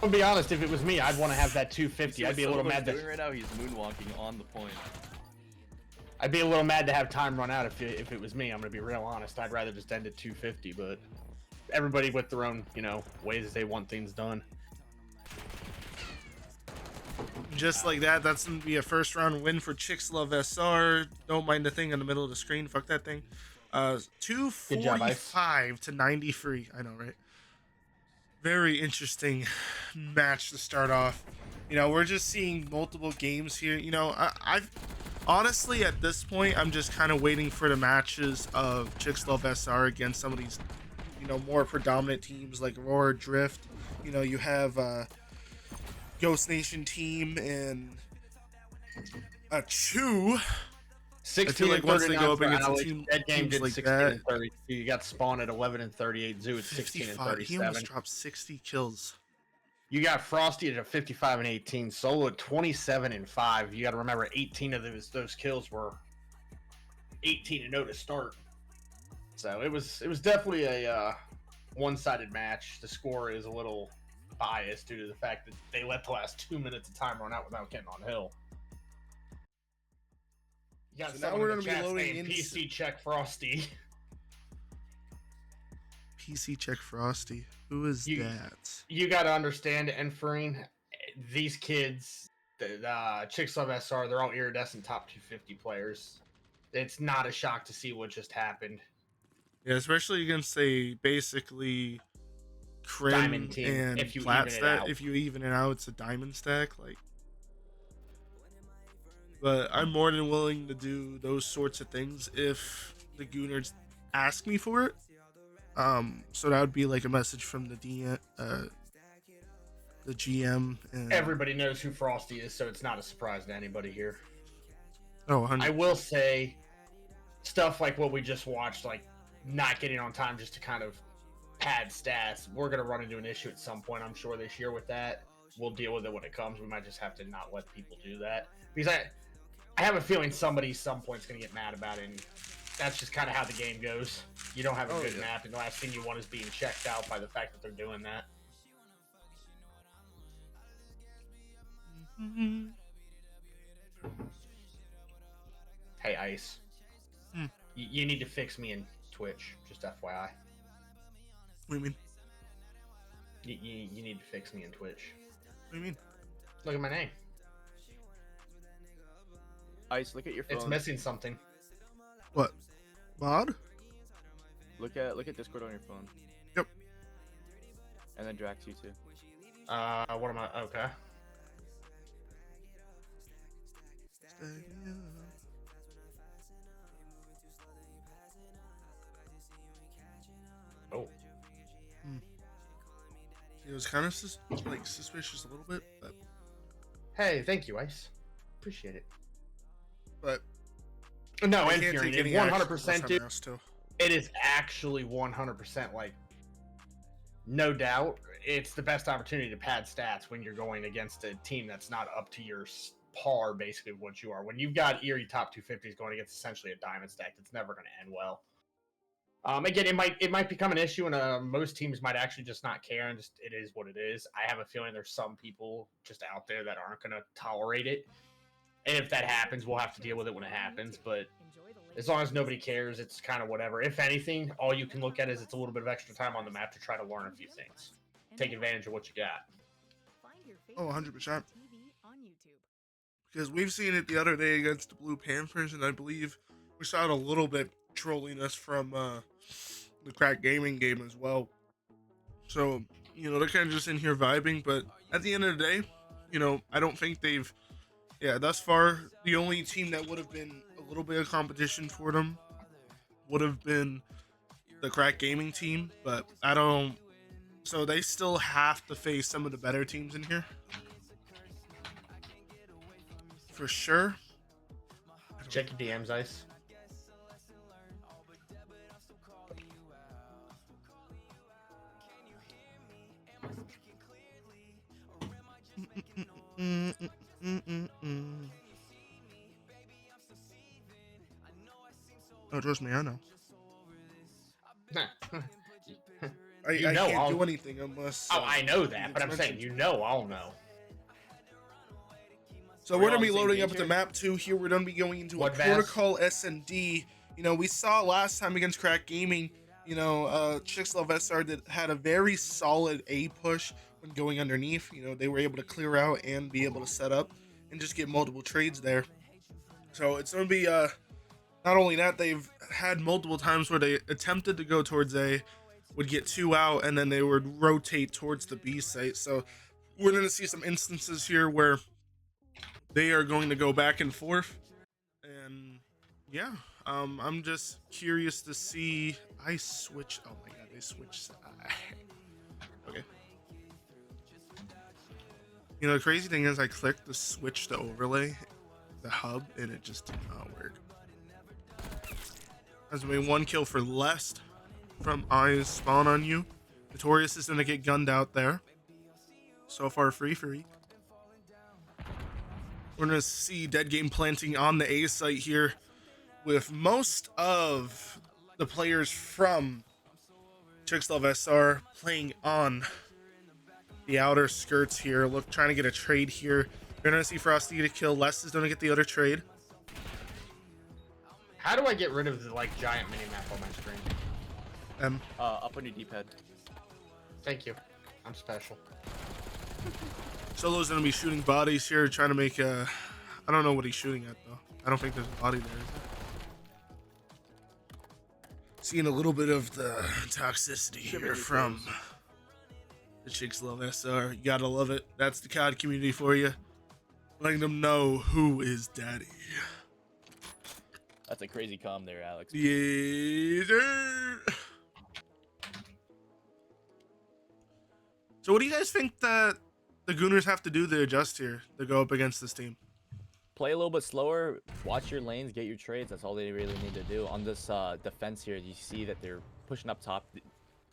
I'll be honest, if it was me, I'd want to have that 250. I'd be a little mad that right now he's moonwalking on the point. I'd be a little mad to have time run out if it was me. I'm gonna be real honest. I'd rather just end at 250, but everybody with their own, ways they want things done. Just like that, that's going to be a first round win for Chicks Love SR. Don't mind the thing in the middle of the screen. Fuck that thing. 245 to 93. I know, right? Very interesting match to start off. We're just seeing multiple games here. I've honestly, at this point, I'm just kind of waiting for the matches of Chicks Love SR against some of these, more predominant teams like Aurora Drift. You have Ghost Nation team and a Chew. 16 and 39 for Alex. That game did like 16 and 30. You got spawned at 11 and 38. Zoo at 16 and 37. He almost dropped 60 kills. You got Frosty at 55 and 18. Solo at 27 and 5. You got to remember, 18 of those kills were 18 and 0 to start. So it was definitely a one-sided match. The score is a little biased due to the fact that they let the last 2 minutes of time run out without getting on hill. You got So now someone we're in the gonna be chat loading saying in PC check Frosty. PC check Frosty. Who is that? You got to understand, and Farine, these kids, Chicks Love SR, they're all iridescent top 250 players. It's not a shock to see what just happened. Yeah, especially against a basically Diamond Crim team, and if you Plat even it stack. out. If you even it out, it's a diamond stack. Like, but I'm more than willing to do those sorts of things if the Gooners ask me for it. So that would be like a message from the GM. And Everybody knows who Frosty is, so it's not a surprise to anybody here. Oh, 100%. I will say, stuff like what we just watched, like not getting on time just to kind of pad stats, we're going to run into an issue at some point, I'm sure, this year with that. We'll deal with it when it comes. We might just have to not let people do that. Because I have a feeling somebody some point's going to get mad about it, and that's just kind of how the game goes. You don't have a good map, and the last thing you want is being checked out by the fact that they're doing that. Hey, Ice. You need to fix me in Twitch, just FYI. What do you mean? You need to fix me in Twitch. What do you mean? Look at my name. Ice, look at your phone. It's missing something. What? Mod? Look at Discord on your phone. Yep. And then Drax, you too. What am I? Okay. Oh. It was kind of suspicious a little bit, but Hey, thank you, Ice. Appreciate it. But no, I and can't Fury, take any 100%, dude. action. It is actually 100% like, no doubt, it's the best opportunity to pad stats when you're going against a team that's not up to your par, basically, what you are. When you've got Erie top 250s going against essentially a diamond stack, it's never going to end well. Again, it might become an issue, and most teams might actually just not care, and just it is what it is. I have a feeling there's some people just out there that aren't going to tolerate it, and if that happens, we'll have to deal with it when it happens. But as long as nobody cares, it's kind of whatever. If anything, all you can look at is it's a little bit of extra time on the map to try to learn a few things. Take advantage of what you got. Oh, 100%. Because we've seen it the other day against the Blue Panthers, and I believe we saw it a little bit trolling us from the Crack Gaming game as well. So, they're kind of just in here vibing, but at the end of the day, I don't think they've, thus far, the only team that would have been a little bit of competition for them would have been the Crack Gaming team, but so they still have to face some of the better teams in here. For sure. Check your DMs, Ice. Oh, trust me, I know. I You know can't do anything unless... Oh, I know that, but I'm saying, I'll know. So we're going to be loading up the map too. Here we're going to be going into a protocol S&D. We saw last time against Crack Gaming, Chicks Love SR had a very solid A push when going underneath. They were able to clear out and be able to set up and just get multiple trades there. So it's going to be, not only that, they've had multiple times where they attempted to go towards A, would get 2 out, and then they would rotate towards the B site. So we're going to see some instances here where they are going to go back and forth, and I'm just curious to see. I switched. Oh my god, they switched. Okay. The crazy thing is, I clicked the switch to overlay, the hub, and it just did not work. Has been 1 kill for less from Eyes spawn on you. Notorious is gonna get gunned out there. So far, free. We're going to see Dead Game planting on the A site here with most of the players from Chicks Love SR playing on the outer skirts here. Look, trying to get a trade here. You're gonna see Frosty get a kill. Les is gonna get the other trade. How do I get rid of the like giant mini map on my screen? Up on your D-pad. Thank you. I'm special. Solo's gonna be shooting bodies here, trying to make a. I don't know what he's shooting at though. I don't think there's a body there. Is there? Seeing a little bit of the toxicity here from the Chicks Love SR. You gotta love it. That's the COD community for you. Letting them know who is daddy. That's a crazy comm there, Alex. Yeah, sir. So what do you guys think that the Gooners have to do to adjust here to go up against this team? Play a little bit slower, watch your lanes, get your trades. That's all they really need to do. On this defense here, you see that they're pushing up top.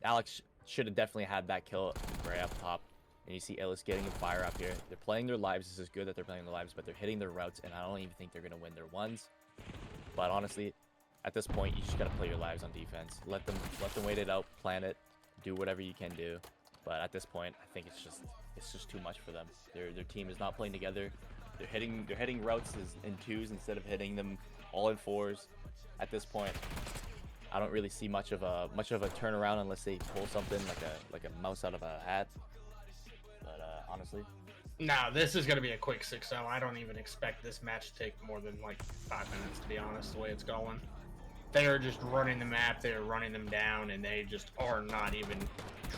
Alex should have definitely had that kill right up top. And you see Ellis getting a fire up here. They're playing their lives. This is good that they're playing their lives, but they're hitting their routes, and I don't even think they're going to win their ones. But honestly, at this point, you just got to play your lives on defense. Let them wait it out, plan it, do whatever you can do. But at this point, I think it's just too much for them. Their team is not playing together. They're hitting routes in twos instead of hitting them all in fours. At this point, I don't really see much of a turnaround unless they pull something like a mouse out of a hat. But honestly, no, this is gonna be a quick 6-0. I don't even expect this match to take more than like 5 minutes, to be honest. The way it's going, they are just running the map. They are running them down, and they just are not even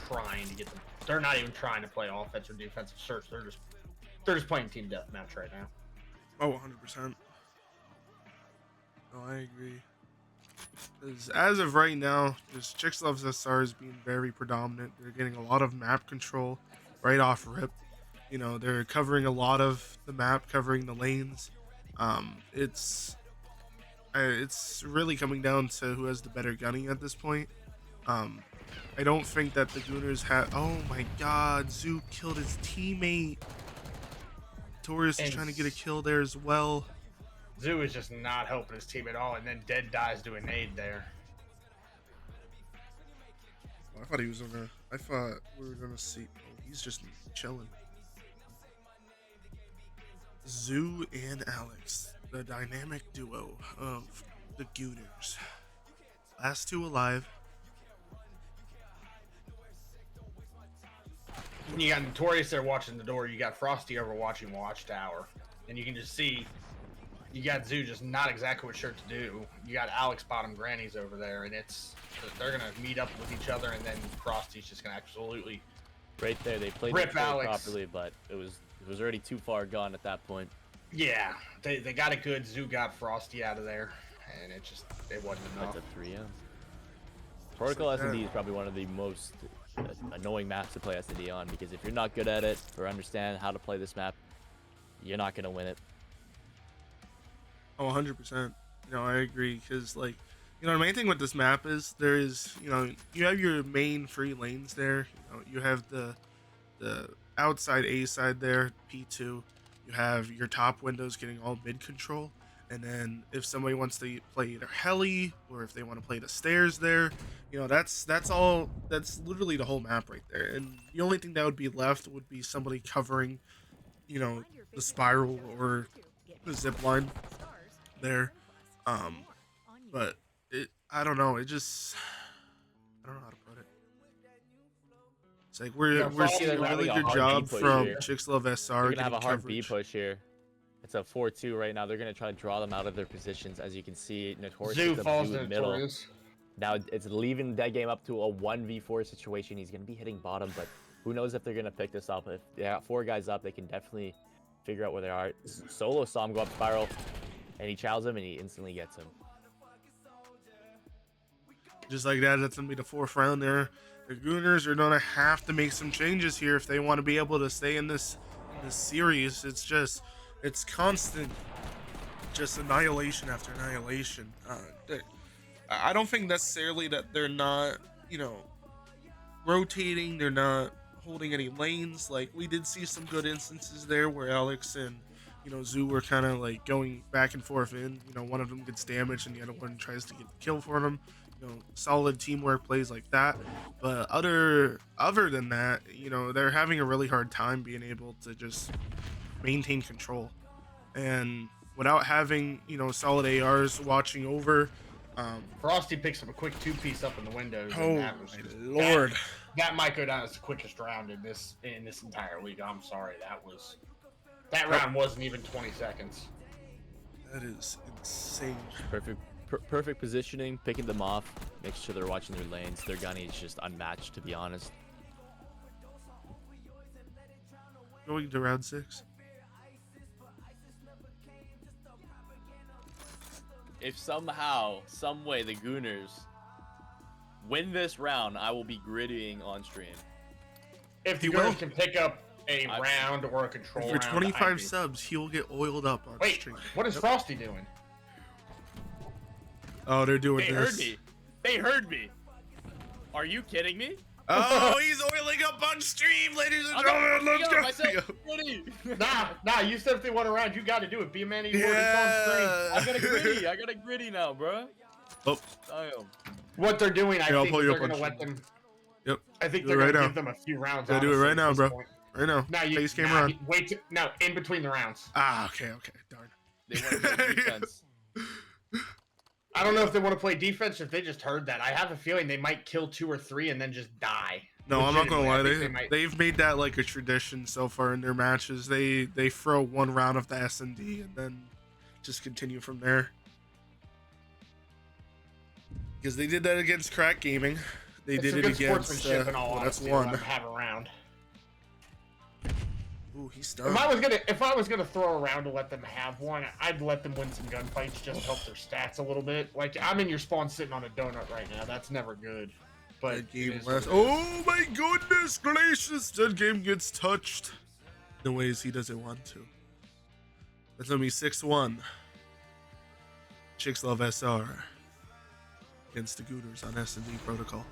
trying to get them. They're not even trying to play offense or defensive search. They're just playing team deathmatch right now. Oh, 100%. No, I agree. As of right now, just Chicks Loves SR is being very predominant. They're getting a lot of map control right off rip. You know, they're covering a lot of the map, covering the lanes. It's really coming down to who has the better gunning at this point. I don't think that the Gooners have. Oh my God, Zoo killed his teammate. Taurus is trying to get a kill there as well. Zoo is just not helping his team at all, and then Dead dies to a nade there. I thought he was gonna. I thought we were gonna see. Oh, he's just chilling. Zoo and Alex, the dynamic duo of the Gooners. Last two alive. You got Notorious there watching the door. You got Frosty over watching Watchtower, and you can just see you got Zoo just not exactly what sure to do. You got Alex bottom grannies over there, and they're gonna meet up with each other, and then Frosty's just gonna absolutely right there they played rip the Alex properly, but it was already too far gone at that point. Yeah, they got it good. Zoo got Frosty out of there, and it wasn't enough. That's a 3-0. Protocol S&D is probably one of the most annoying maps to play S&D on, because if you're not good at it or understand how to play this map, you're not going to win it. Oh, 100%. You know, I agree, because, like, you know, the main thing with this map is there is, you know, you have your main free lanes there. You know, you have the outside A side there, P2. You have your top windows getting all mid control. And then if somebody wants to play either heli or if they want to play the stairs there, you know, that's literally the whole map right there. And the only thing that would be left would be somebody covering, you know, the spiral or the zip line there. But I don't know. I don't know how to put it. It's like we're seeing a really good job from Chicks Love SR. They're gonna have a hard B push here. It's a 4-2 right now. They're going to try to draw them out of their positions. As you can see, Notorious Zoo falls in the middle. Now it's leaving that game up to a 1v4 situation. He's going to be hitting bottom, but who knows if they're going to pick this up. If they got 4 guys up, they can definitely figure out where they are. Solo saw him go up spiral, and he chows him, and he instantly gets him. Just like that, that's going to be the 4th round there. The Gooners are going to have to make some changes here if they want to be able to stay in this series. It's constant, just annihilation after annihilation. I don't think necessarily that they're not, you know, rotating. They're not holding any lanes. Like, we did see some good instances there where Alex and, you know, Zoo were kind of like going back and forth in. You know, one of them gets damaged and the other one tries to get the kill for them. solid teamwork plays like that. But other than that, they're having a really hard time being able to just maintain control. And without having, solid ARs watching over, Frosty picks up a quick 2-piece up in the windows. Oh, and that was my Lord. That might go down as the quickest round in this entire league. I'm sorry, that round wasn't even 20 seconds. That is insane. Perfect positioning, picking them off, make sure they're watching their lanes. Their gunny is just unmatched, to be honest. Going to round 6. If somehow, some way, the Gooners win this round, I will be grittying on stream. If the Gooners can pick up a round or a control for round, 25 subs, he will get oiled up on stream. What is Frosty doing? Oh, they're doing They this. heard me. They heard me. Are you kidding me? Oh, he's oiling up on stream, ladies and gentlemen. Let's go. Nah. You said if they want a round, you got to do it. Be a man of your word. Yeah. I got a gritty now, bro. Oh. Damn. What they're doing, I think pull you they're up on going to let stream. them. Yep. I think Do they're it right going to now. give them a few rounds. Yeah, do it right now, bro. Point. Right now. No, Face camera on. Wait. No, in between the rounds. Ah, okay. Darn. They want to play defense. I don't know if they want to play defense or if they just heard that. I have a feeling they might kill 2 or 3 and then just die. No, I'm not gonna lie. Legitimately, They've made that like a tradition so far in their matches. They throw one round of the S&D and then just continue from there. Because they did that against Crack Gaming. They It's did some it good against. sportsmanship in all That's honesty, one. let them have a round. Ooh, he's stunned. If I was gonna throw a round to let them have one, I'd let them win some gunfights just to help their stats a little bit. Like I'm in your spawn sitting on a donut right now. That's never good. But That game last. Oh my goodness gracious! That game gets touched in ways he doesn't want to. That's gonna be 6-1. Chicks Love SR against the Gooners on S&D Protocol.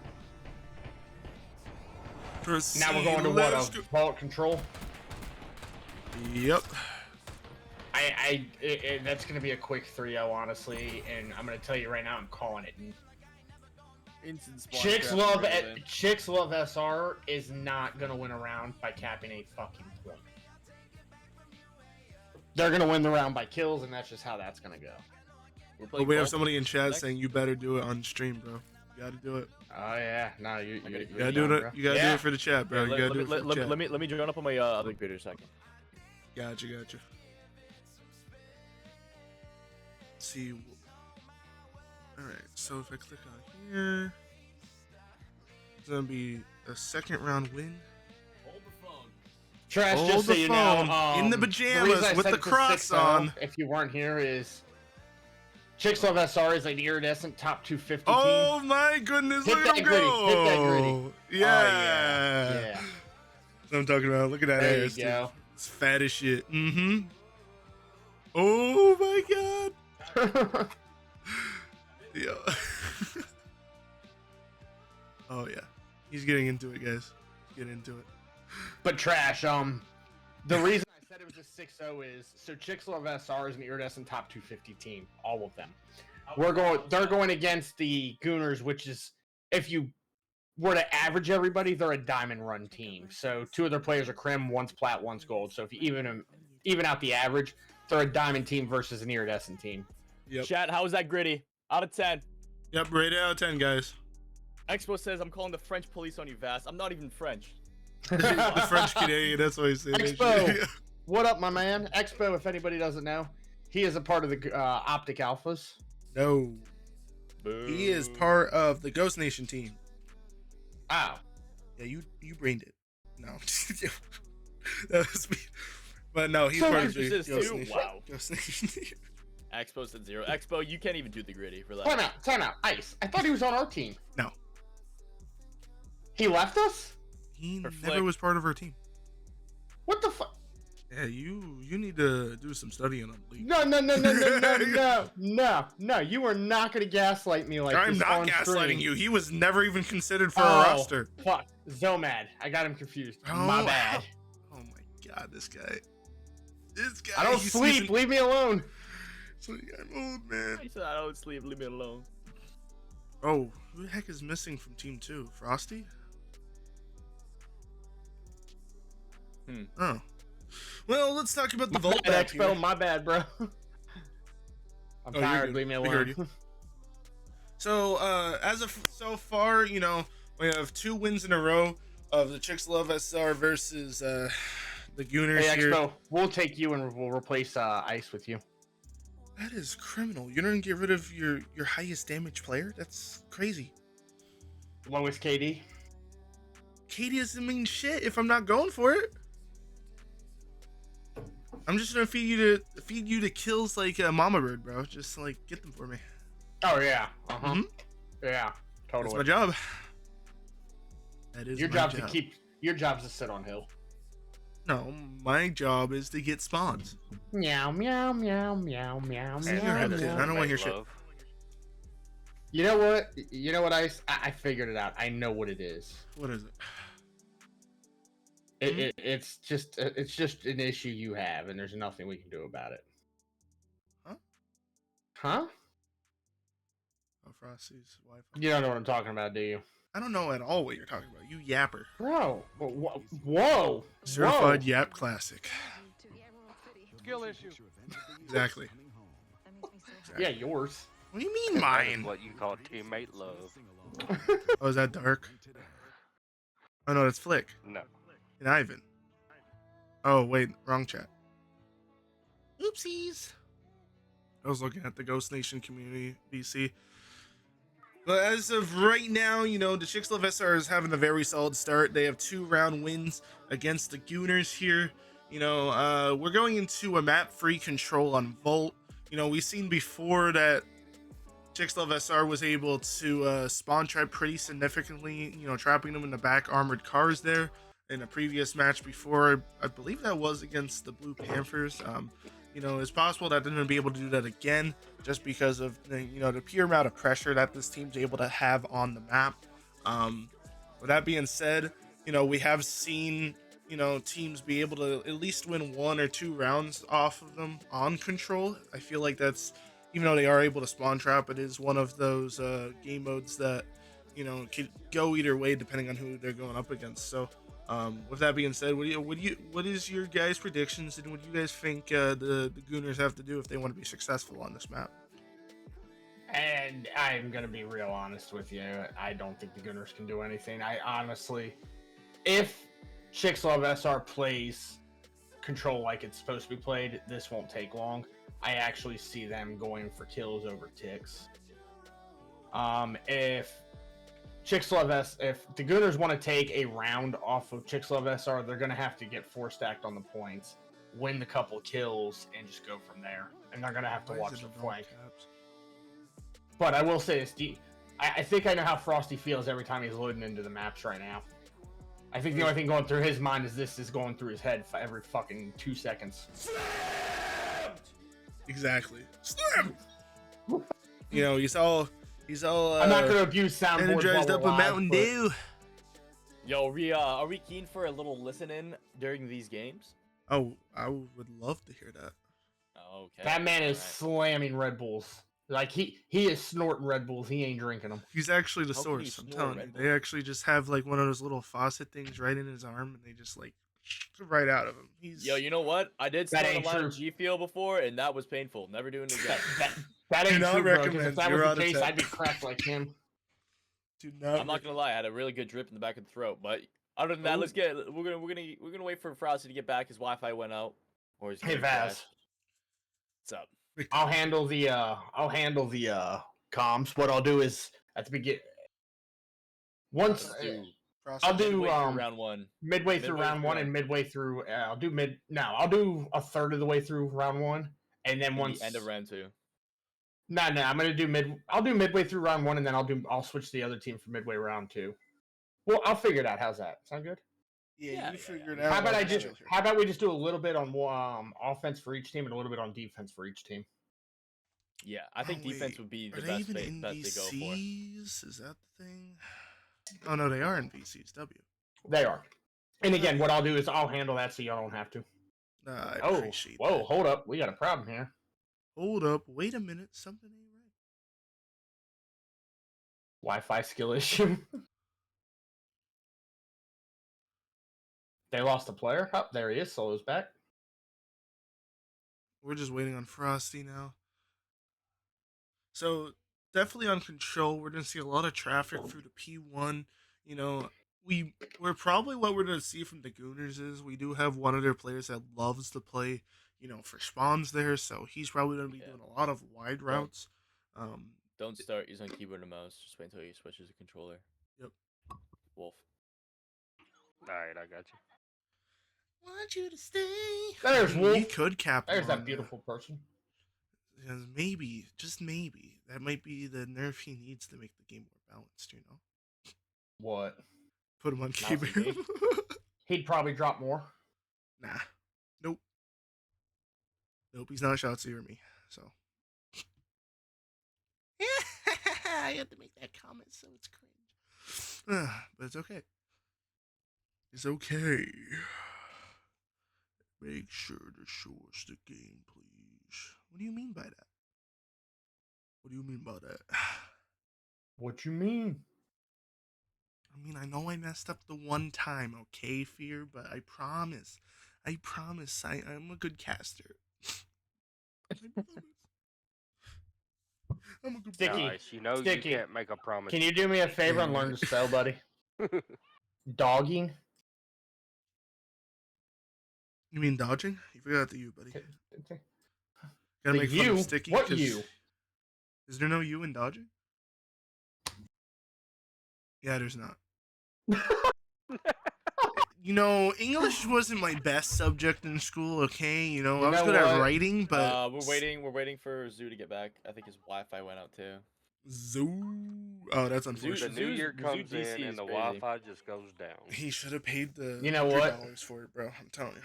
Now we're going to what? Vault control. Yep. That's gonna be a quick 3-0, honestly, and I'm gonna tell you right now, I'm calling it. Instant spawn Chicks Love SR is not gonna win a round by capping a fucking point. They're gonna win the round by kills, and that's just how that's gonna go. But we have somebody in chat saying you better do it on stream, bro. You gotta do it. Oh yeah, no, you gotta do it. You gotta do it for the chat, bro. You gotta do it for the chat. Let me join up on my other computer a second. Gotcha. Let's see. Alright, so if I click on here, it's gonna be a second round win. Trash, Hold just so the you phone know, in the pajamas with the Crocs on. If you weren't here, is Chicks Love SR is an iridescent top 250 Oh team. my goodness! Hit Look that at him gritty. go! Hit that gritty. Yeah. Oh, yeah. That's what I'm talking about. Look at that There you ass, dude. go. It's fat as shit. Mm-hmm. Oh my god. Yeah. Oh yeah. He's getting into it, guys. Get into it. But Trash, the reason I said it was a 6-0 is so Chicks Love SR is an iridescent top 250 team, all of them. They're going against the Gooners, which is, if you were to average everybody, they're a diamond run team. So 2 of their players are crim, one's plat, one's gold. So if you even out the average, they're a diamond team versus an iridescent team. Yep. Chat, how was that gritty? Out of 10. Yep, rated out of 10, guys. Expo says I'm calling the French police on you, Vass. I'm not even French. The French Canadian, that's why he's saying Expo, what up, my man? Expo, if anybody doesn't know, he is a part of the Optic Alphas. No. He is part of the Ghost Nation team. Oh. Yeah, you brained it. No. That was me. But no, he's So part of Expo the says Ghost too? Nation. Wow. Ghost Nation team. Expo said 0. Expo, you can't even do the gritty. Relax. Time out. Ice. I thought he was on our team. No. He left us? He never was part of our team. What the fuck? Yeah, you need to do some studying on the league. No. You are not going to gaslight me like I'm this not on gaslighting stream. you. He was never even considered for a roster. Fuck. Zomad. I got him confused. Oh, My bad. Oh my god, this guy. This guy. I don't sleep. Leave me alone. I'm old, man. He said I don't sleep. Leave me alone. Oh, who the heck is missing from Team 2? Frosty? Oh. Well, let's talk about the Vault map Expo, here. my bad, bro. I'm tired. Leave me alone. We heard you. So, as of so far, you know, we have 2 wins in a row of the Chicks Love SR versus the Gooners Hey, here. Expo, we'll take you and we'll replace Ice with you. That is criminal. You're gonna get rid of your highest damage player? That's crazy. Lowest KD. KD doesn't mean shit if I'm not going for it. I'm just gonna feed you to kills like Mama Bird, bro. Just like get them for me. Oh yeah. Yeah. Totally. That's my job. That is your my job job. to keep. Your job's to sit on hill. No, my job is to get spawns. Meow meow meow meow meow Stand meow. your head, dude. I don't want your shit. You know what? You know what, Ice? I figured it out. I know what it is. What is it? It's just an issue you have, and there's nothing we can do about it. Huh? Huh? Oh, Frosty's Wi-Fi. You don't know what I'm talking about, do you? I don't know at all what you're talking about. You yapper. Bro, whoa. Certified Yap Classic. Skill issue. Exactly. Yeah, yours. What do you mean mine? What you call teammate love. Oh, is that Dark? Oh no, that's Flick. No. And Ivan. Oh wait, wrong chat. Oopsies. I was looking at the Ghost Nation community BC. But as of right now, you know, the Chicks Love SR is having a very solid start. They have 2-round wins against the Gooners here. You know, we're going into a map-free control on Volt. You know, we've seen before that Chicks Love SR was able to spawn trap pretty significantly, you know, trapping them in the back armored cars there in a previous match before. I believe that was against the Blue Panthers. You know, it's possible that they're going to be able to do that again just because of, you know, the pure amount of pressure that this team's able to have on the map. With that being said, you know, we have seen, you know, teams be able to at least win 1 or 2 rounds off of them on control. I feel like that's, even though they are able to spawn trap, it is one of those game modes that, you know, could go either way depending on who they're going up against. So, with that being said, what is your guys' predictions, and what do you guys think the Gooners have to do if they want to be successful on this map? And I'm gonna be real honest with you. I don't think the Gooners can do anything. I honestly, if Chicks Love SR plays control like it's supposed to be played, this won't take long. I actually see them going for kills over ticks. If the Gooners want to take a round off of Chicks Love SR, they're gonna have to get 4 stacked on the points, win the couple kills, and just go from there. And they're gonna have to watch the flank. But I will say this, I think I know how Frosty feels every time he's loading into the maps right now. I think the only thing going through his mind is this is going through his head for every fucking 2 seconds. Exactly. Slam! You know, he's all I'm not gonna abuse soundboards energized while up we're a live, Mountain but- Dew. Yo, are we keen for a little listen in during these games? Oh, I would love to hear that. Okay. That man is slamming Red Bulls. Like he is snorting Red Bulls. He ain't drinking them. He's actually the How can you source. I'm snort telling you, Red they actually just have like one of those little faucet things right in his arm, and they just like right out of him. Yo, you know what? I did That snort a ain't lot true. of G Fuel before, and that was painful. Never doing it again. That Do ain't not true, bro. 'cause recommend. if that You're was out the of case, time. I'd be cracked like him. Do not. I'm not gonna lie, I had a really good drip in the back of the throat. But other than that, we're gonna wait for Frosty to get back. His Wi-Fi went out. Or his Hey game Vaz, crashed. What's up? I'll handle the comms. What I'll do is at the beginning, once I'll do midway through round one. midway through round one and midway through. I'll do a third of the way through round one, and then once The end of round two. No, I'm gonna do I'll do midway through round one, and then I'll switch to the other team for midway round two. Well, I'll figure it out. How's that? Sound good? Yeah, you figure it out. How about we just do a little bit on offense for each team and a little bit on defense for each team? Yeah, I think defense would be the Are they best even in bet to go for. VCs? Is that the thing? Oh no, they are in VCs. W. They are. And again, what I'll do is I'll handle that so y'all don't have to. I appreciate whoa, that. hold up. We got a problem here. Hold up. Wait a minute. Something ain't Wi-Fi skill issue. They lost a player. Oh, there he is. Solo's back. We're just waiting on Frosty now. So definitely on control. We're gonna see a lot of traffic through the P1. You know, we're probably what we're gonna see from the Gooners is we do have one of their players that loves to play, for spawns there. So he's probably gonna be doing a lot of wide routes. Don't start using keyboard and mouse. Just wait until he switches to controller. Yep. Wolf. All right, I got you. Want you to stay. There's Wolf. He could cap. There's that beautiful person. Because maybe, just maybe, that might be the nerf he needs to make the game more balanced. What? Put him on Mouse keyboard. and D? He'd probably drop more. Nah. Nope. Nope, he's not Shotzi or me, so. I had to make that comment, so it's cringe. But it's okay. It's okay. Make sure to show us the game, please. What do you mean by that? What do you mean by that? What you mean? I mean, I know I messed up the one time, okay, Fear, but I promise. I'm a good caster. I'm a good Sticky. Nice. You know Sticky. you can't make a promise. Can you do me a favor and learn to spell, buddy? Dogging. You mean dodging? You forgot the U, buddy. Okay. Gotta The make fun U? of Sticky. What 'cause- U? Is there no U in dodging? Yeah, there's not. English wasn't my best subject in school, okay? I was good at writing, but... We're waiting for Zoo to get back. I think his Wi-Fi went out too. Zoo? Oh, that's The unfortunate. new year Zoo comes DC in is and the crazy. Wi-Fi just goes down. He should have paid the You know what? $100 for it, bro. I'm telling you.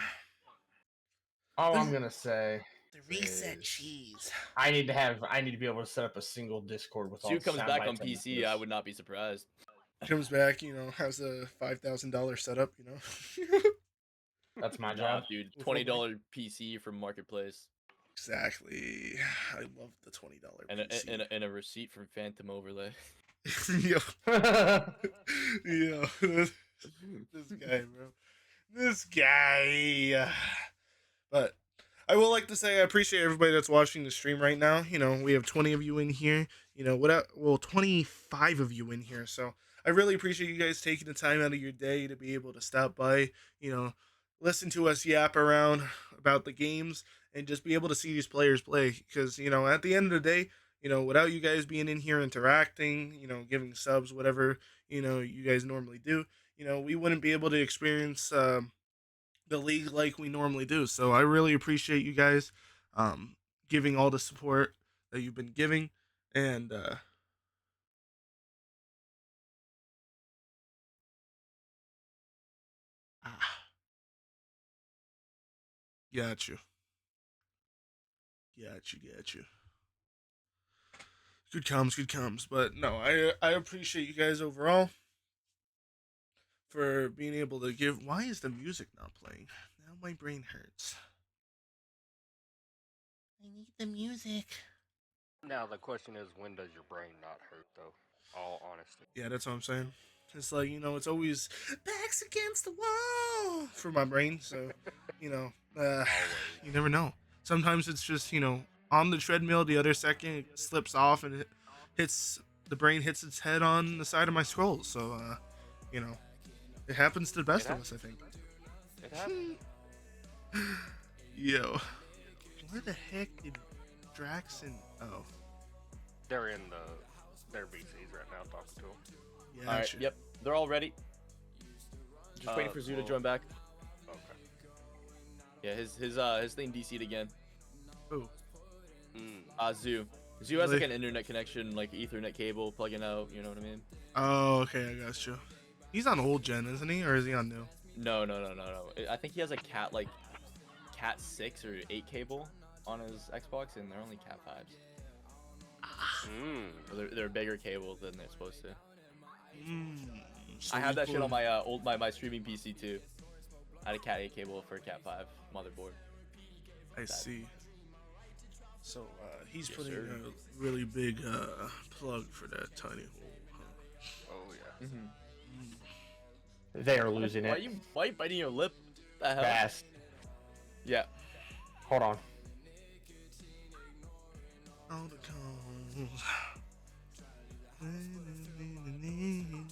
All I'm gonna say. The reset cheese. I need to be able to set up a single Discord with all Zoo the comes sound back on bites and PC. this. I would not be surprised. Comes back, has a $5,000 setup, That's my Nah, job. dude. With $20 PC from Marketplace. Exactly. I love the $20 PC. And a receipt from Phantom Overlay. Yo. Yo. This guy, bro. This guy. But I will like to say I appreciate everybody that's watching the stream right now. We have 20 of you in here. 25 of you in here. So I really appreciate you guys taking the time out of your day to be able to stop by, listen to us yap around about the games and just be able to see these players play. Because, at the end of the day, without you guys being in here interacting, giving subs, whatever, you guys normally do, we wouldn't be able to experience the league like we normally do. So I really appreciate you guys giving all the support that you've been giving. And got you. Good comms. But no, I appreciate you guys overall for being able to give. Why is the music not playing? Now my brain hurts. I need the music. Now the question is, when does your brain not hurt, though? All honesty. Yeah, that's what I'm saying. It's like, it's always backs against the wall for my brain. So, you never know. Sometimes it's just, on the treadmill, the other second it slips off and the brain hits its head on the side of my skull. So, it happens to the best of us, I think. It happens. Yo. Where the heck did Drax and... Oh. They're in their VCs right now talking to them. Yeah, All right, sure. yep. They're all ready. Just waiting for Zoo to join back. Okay. Yeah, his thing DC'd again. Who? Zoo. Zoo has like an internet connection, like Ethernet cable plugging out, you know what I mean? Oh, okay, I got you. He's on old gen, isn't he? Or is he on new? No. I think he has a Cat 6 or 8 cable on his Xbox, and they're only Cat 5s. So they're a bigger cable than they're supposed to. So I have that shit on my my streaming PC too. I had a Cat 8 cable for a Cat 5 motherboard. I see. So he's Yes, putting sir. a really big plug for that tiny hole. Huh? Oh yeah. They are losing Why it. are you biting your lip? The hell? Fast. Yeah. Hold on.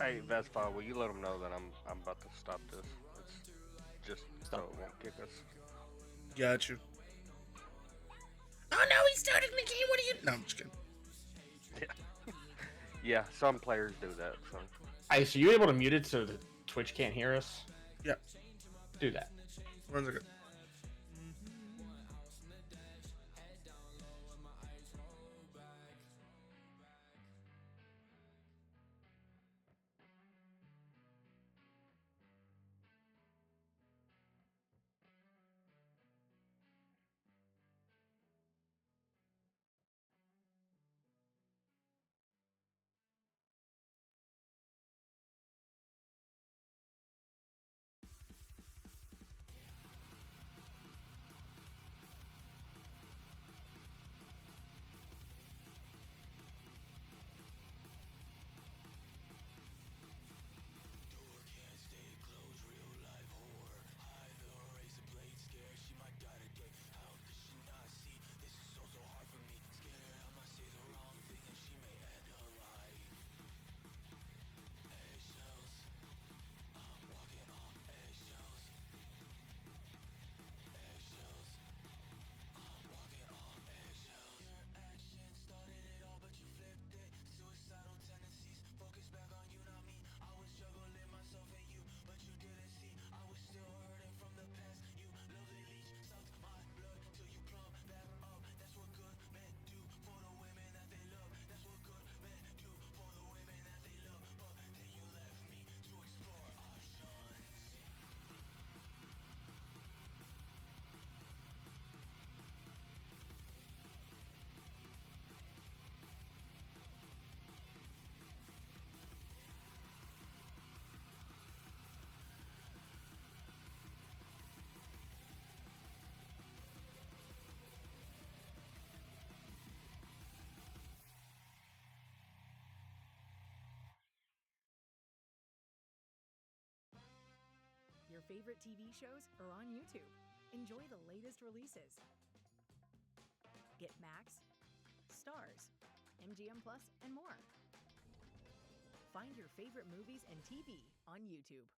Hey, Vespa, will you let them know that I'm about to stop this? It's just so it won't kick us. Got you. Oh no, he started the game. What are you? No, I'm just kidding. Yeah, some players do that. So. Ice, are you able to mute it so the Twitch can't hear us? Yeah. Do that. 1 second. Your favorite TV shows are on YouTube. Enjoy the latest releases. Get Max, Stars, MGM Plus, and more. Find your favorite movies and TV on YouTube.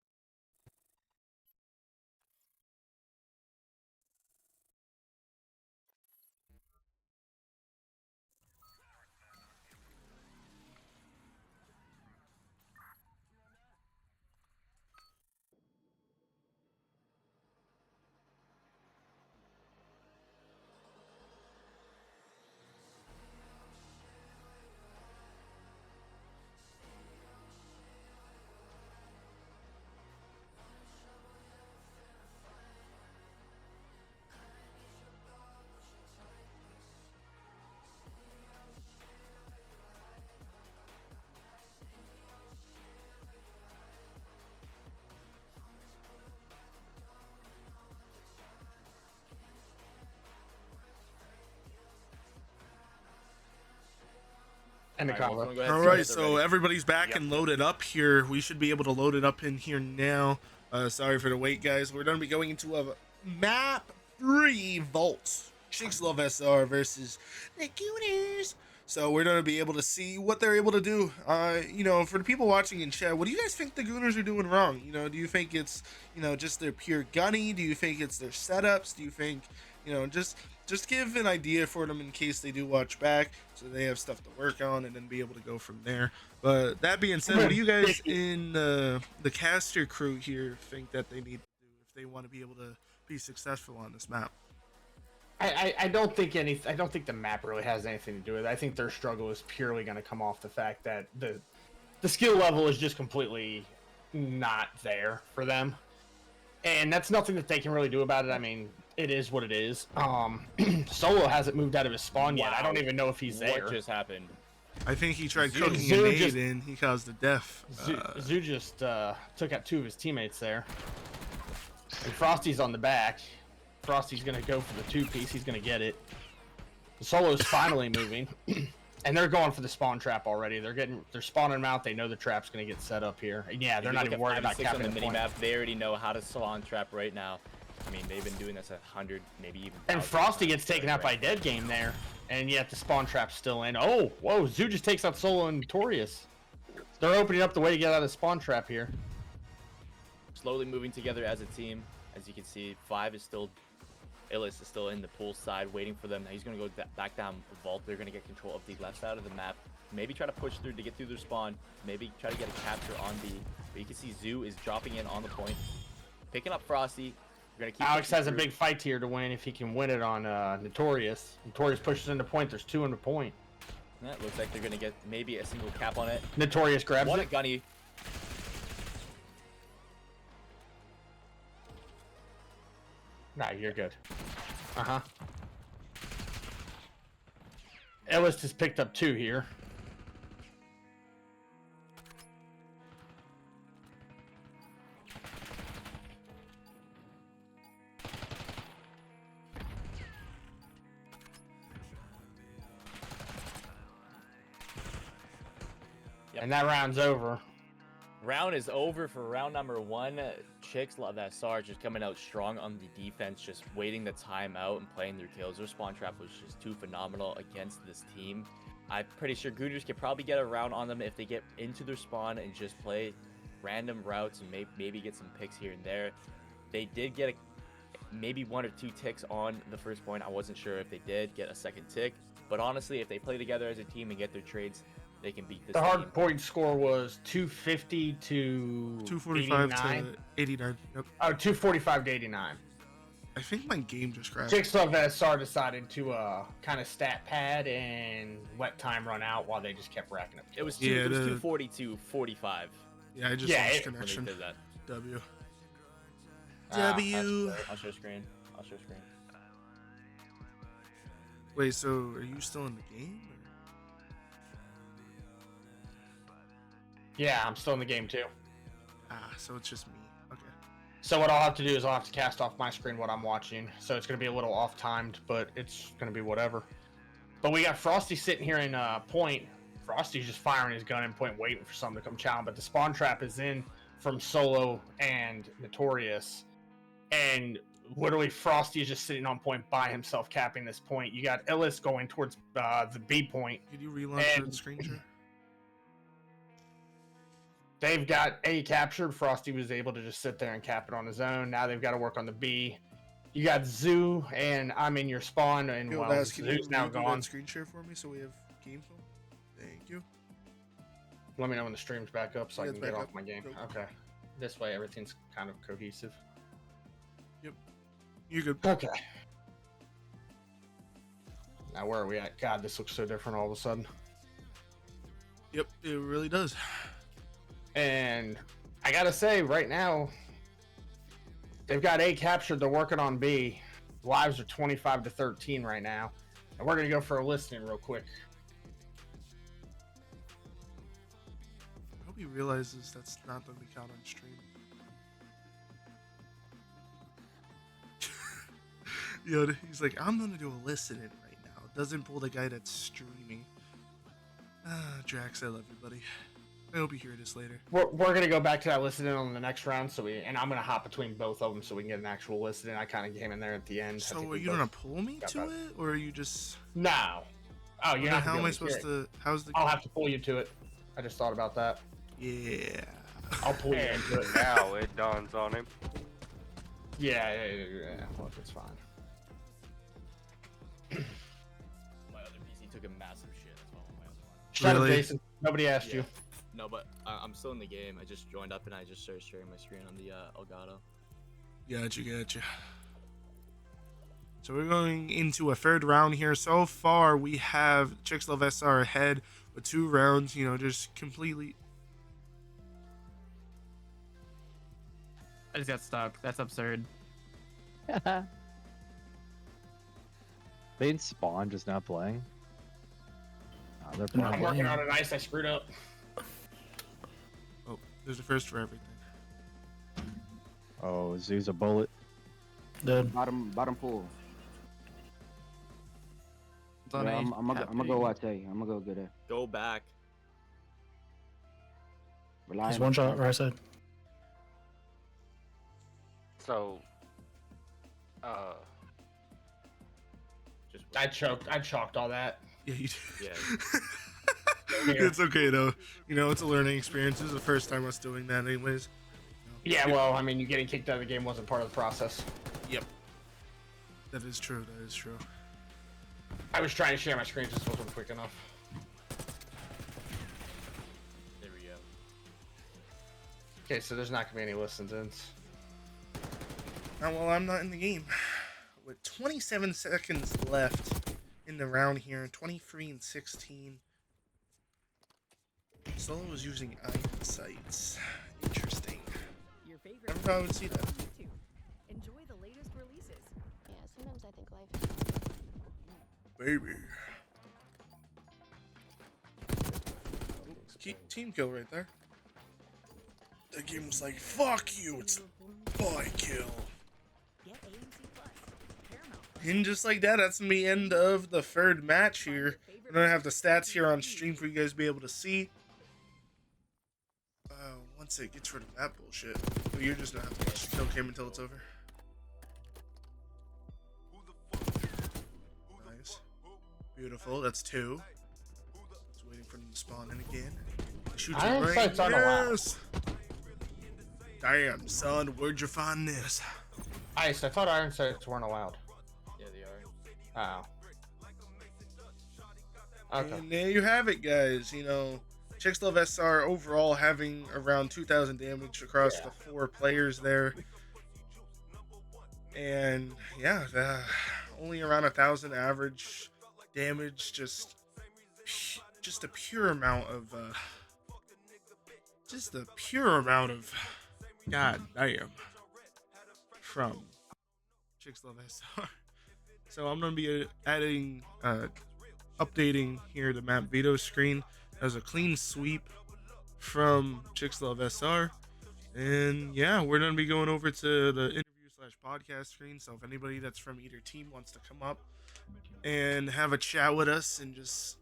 And the combo. All right, so everybody's back and loaded up here. We should be able to load it up in here now. Sorry for the wait, guys. We're going to be going into a map 3 Vault. Chicks Love SR versus the Gooners. So we're going to be able to see what they're able to do. You know, for the people watching in chat, what do you guys think the Gooners are doing wrong? You know, do you think it's, you know, just their pure gunny? Do you think it's their setups? Do you think, you know, just give an idea for them in case they do watch back, so they have stuff to work on and then be able to go from there. But that being said, what do you guys in the caster crew here think that they need to do if they want to be able to be successful on this map? I don't think I don't think the map really has anything to do with it. I think their struggle is purely going to come off the fact that the skill level is just completely not there for them, and that's nothing that they can really do about it. I mean, it is what it is. Solo hasn't moved out of his spawn yet. I don't even know if he's there. What just happened? I think he tried cooking a nade and he caused a death. Zoo just took out 2 of his teammates there. And Frosty's on the back. Frosty's going to go for the 2-piece. He's going to get it. The Solo's finally moving. And they're going for the spawn trap already. They're spawning them out. They know the trap's going to get set up here. And yeah, they're not even worried about capping on the point. minimap. They already know how to spawn trap right now. I mean, they've been doing this 100, maybe even. And Frosty gets taken out by Dead Game there, and yet the spawn trap's still in. Oh, whoa! Zoo just takes out Solo and Notorious. They're opening up the way to get out of the spawn trap here. Slowly moving together as a team. As you can see, 5 is still. Illis is still in the pool side, waiting for them. Now he's going to go back down the vault. They're going to get control of the left side of the map. Maybe try to push through to get through their spawn. Maybe try to get a capture on B. But you can see Zoo is dropping in on the point, picking up Frosty. We're gonna keep Alex has through. a big fight here to win if he can win it on Notorious. Notorious pushes into point. There's 2 into point. Yeah, looks like they're going to get maybe a single cap on it. Notorious grabs What it. a gunny. Nah, you're good. Uh-huh. Ellis just picked up 2 here. Yep. And that round's over. Round is over for round number 1. Chicks love that SR just coming out strong on the defense, just waiting the time out and playing their kills. Their spawn trap was just too phenomenal against this team. I'm pretty sure Gooners could probably get a round on them if they get into their spawn and just play random routes and maybe get some picks here and there. They did get maybe 1 or 2 ticks on the first point. I wasn't sure if they did get a second tick, but honestly, if they play together as a team and get their trades, they can beat this The team. hard point score was 250 to 245 89. to 89. Yep. Oh, 245 to 89. I think my game just crashed. Jigsaw SR decided to kind of stat pad and let time run out while they just kept racking up. It was, kills. it was 240 to 45. Yeah, I just Yeah, lost it- connection. When they did that. W. W. I'll share screen. I'll share screen. Wait, so are you still in the game? Yeah, I'm still in the game too. So it's just me. Okay. So what I'll have to do is I'll have to cast off my screen what I'm watching. So it's going to be a little off-timed, but it's going to be whatever. But we got Frosty sitting here in point. Frosty's just firing his gun in point, waiting for something to come challenge. But the spawn trap is in from Solo and Notorious. And literally Frosty is just sitting on point by himself, capping this point. You got Illis going towards the B point. Could you relaunch And- the screen share? They've got A captured. Frosty was able to just sit there and cap it on his own. Now they've got to work on the B. You got Zoo, and I'm in your spawn, and Yo, well, Vaz, can you Zoo's now redo gone. that screen share for me so we have game film? Thank you. Let me know when the stream's back up so I Yeah, can it's get back off up. my game. Go. Okay. This way, everything's kind of cohesive. Yep. You're good. Okay. Now, where are we at? God, this looks so different all of a sudden. Yep, it really does. And I gotta say, right now, they've got A captured. They're working on B. Lives are 25 to 13 right now. And we're gonna go for a listening real quick. I hope he realizes that's not going to count on stream. Yo, he's like, I'm going to do a listening right now. Doesn't pull the guy that's streaming. Drax, I love you, buddy. I hope you hear this later. We're gonna go back to that listening on the next round, and I'm gonna hop between both of them so we can get an actual listening. I kind of came in there at the end. I So think are we you both going to pull me got to that. it? Or are you just... No. Oh, you're Then not. how am I supposed to... How's the... I'll have to pull you to it. I just thought about that. Yeah. I'll pull you And into it. now it dawns on him. Yeah. Look, it's fine. My other PC took a massive shit. That's why my other one. Shut up, Really? Jason. Nobody asked Yeah. you. No, but I'm still in the game. I just joined up and I just started sharing my screen on the Elgato. Gotcha. So we're going into a third round here. So far, we have Chicks Love SR ahead with 2 rounds, just completely... I just got stuck. That's absurd. They didn't spawn just not playing. They're I'm playing. working on it nice. I screwed up. Oh, there's a first for everything. Oh, Zoo's a bullet. Bottom pool. on Yeah, a I'm gonna go watch A. I'm gonna go get it. Go back. Rely Just on one the shot, sniper. right side. So, uh, I chalked all that. Yeah, you did. Yeah. It's okay though. You know, it's a learning experience. This is the first time us doing that, anyways. Yeah, well, I mean, you getting kicked out of the game wasn't part of the process. Yep. That is true. That is true. I was trying to share my screen, just wasn't quick enough. There we go. Okay, so there's not gonna be any listens-ins. Now, well, I'm not in the game. With 27 seconds left in the round here, 23 and 16. Solo was using iron sights. Interesting. Your favorite Never thought I would see that. YouTube. Enjoy the latest releases. Yeah, sometimes I think life. Baby. Team kill right there. The game was like, fuck you, it's boy kill. And just like that, that's the end of the third match here. I don't have the stats here on stream for you guys to be able to see. Once it gets rid of that bullshit, but you're just gonna have to watch the kill cam until it's over. Nice. Beautiful, that's 2. Just waiting for them to spawn in again. Shoot Iron right. sights aren't allowed. Yes. Damn, son, where'd you find this? Ice, I thought iron sights weren't allowed. Yeah, they are. Oh. Okay. And there you have it, guys. You know, Chicks Love SR overall having around 2,000 damage across the 4 players there. And yeah, only around 1,000 average damage. Just a pure amount of, god damn, from Chicks Love SR. So I'm gonna be adding, updating here the map veto screen as a clean sweep from Chicks Love SR. And yeah, we're gonna be going over to the interview/podcast screen. So if anybody that's from either team wants to come up and have a chat with us and just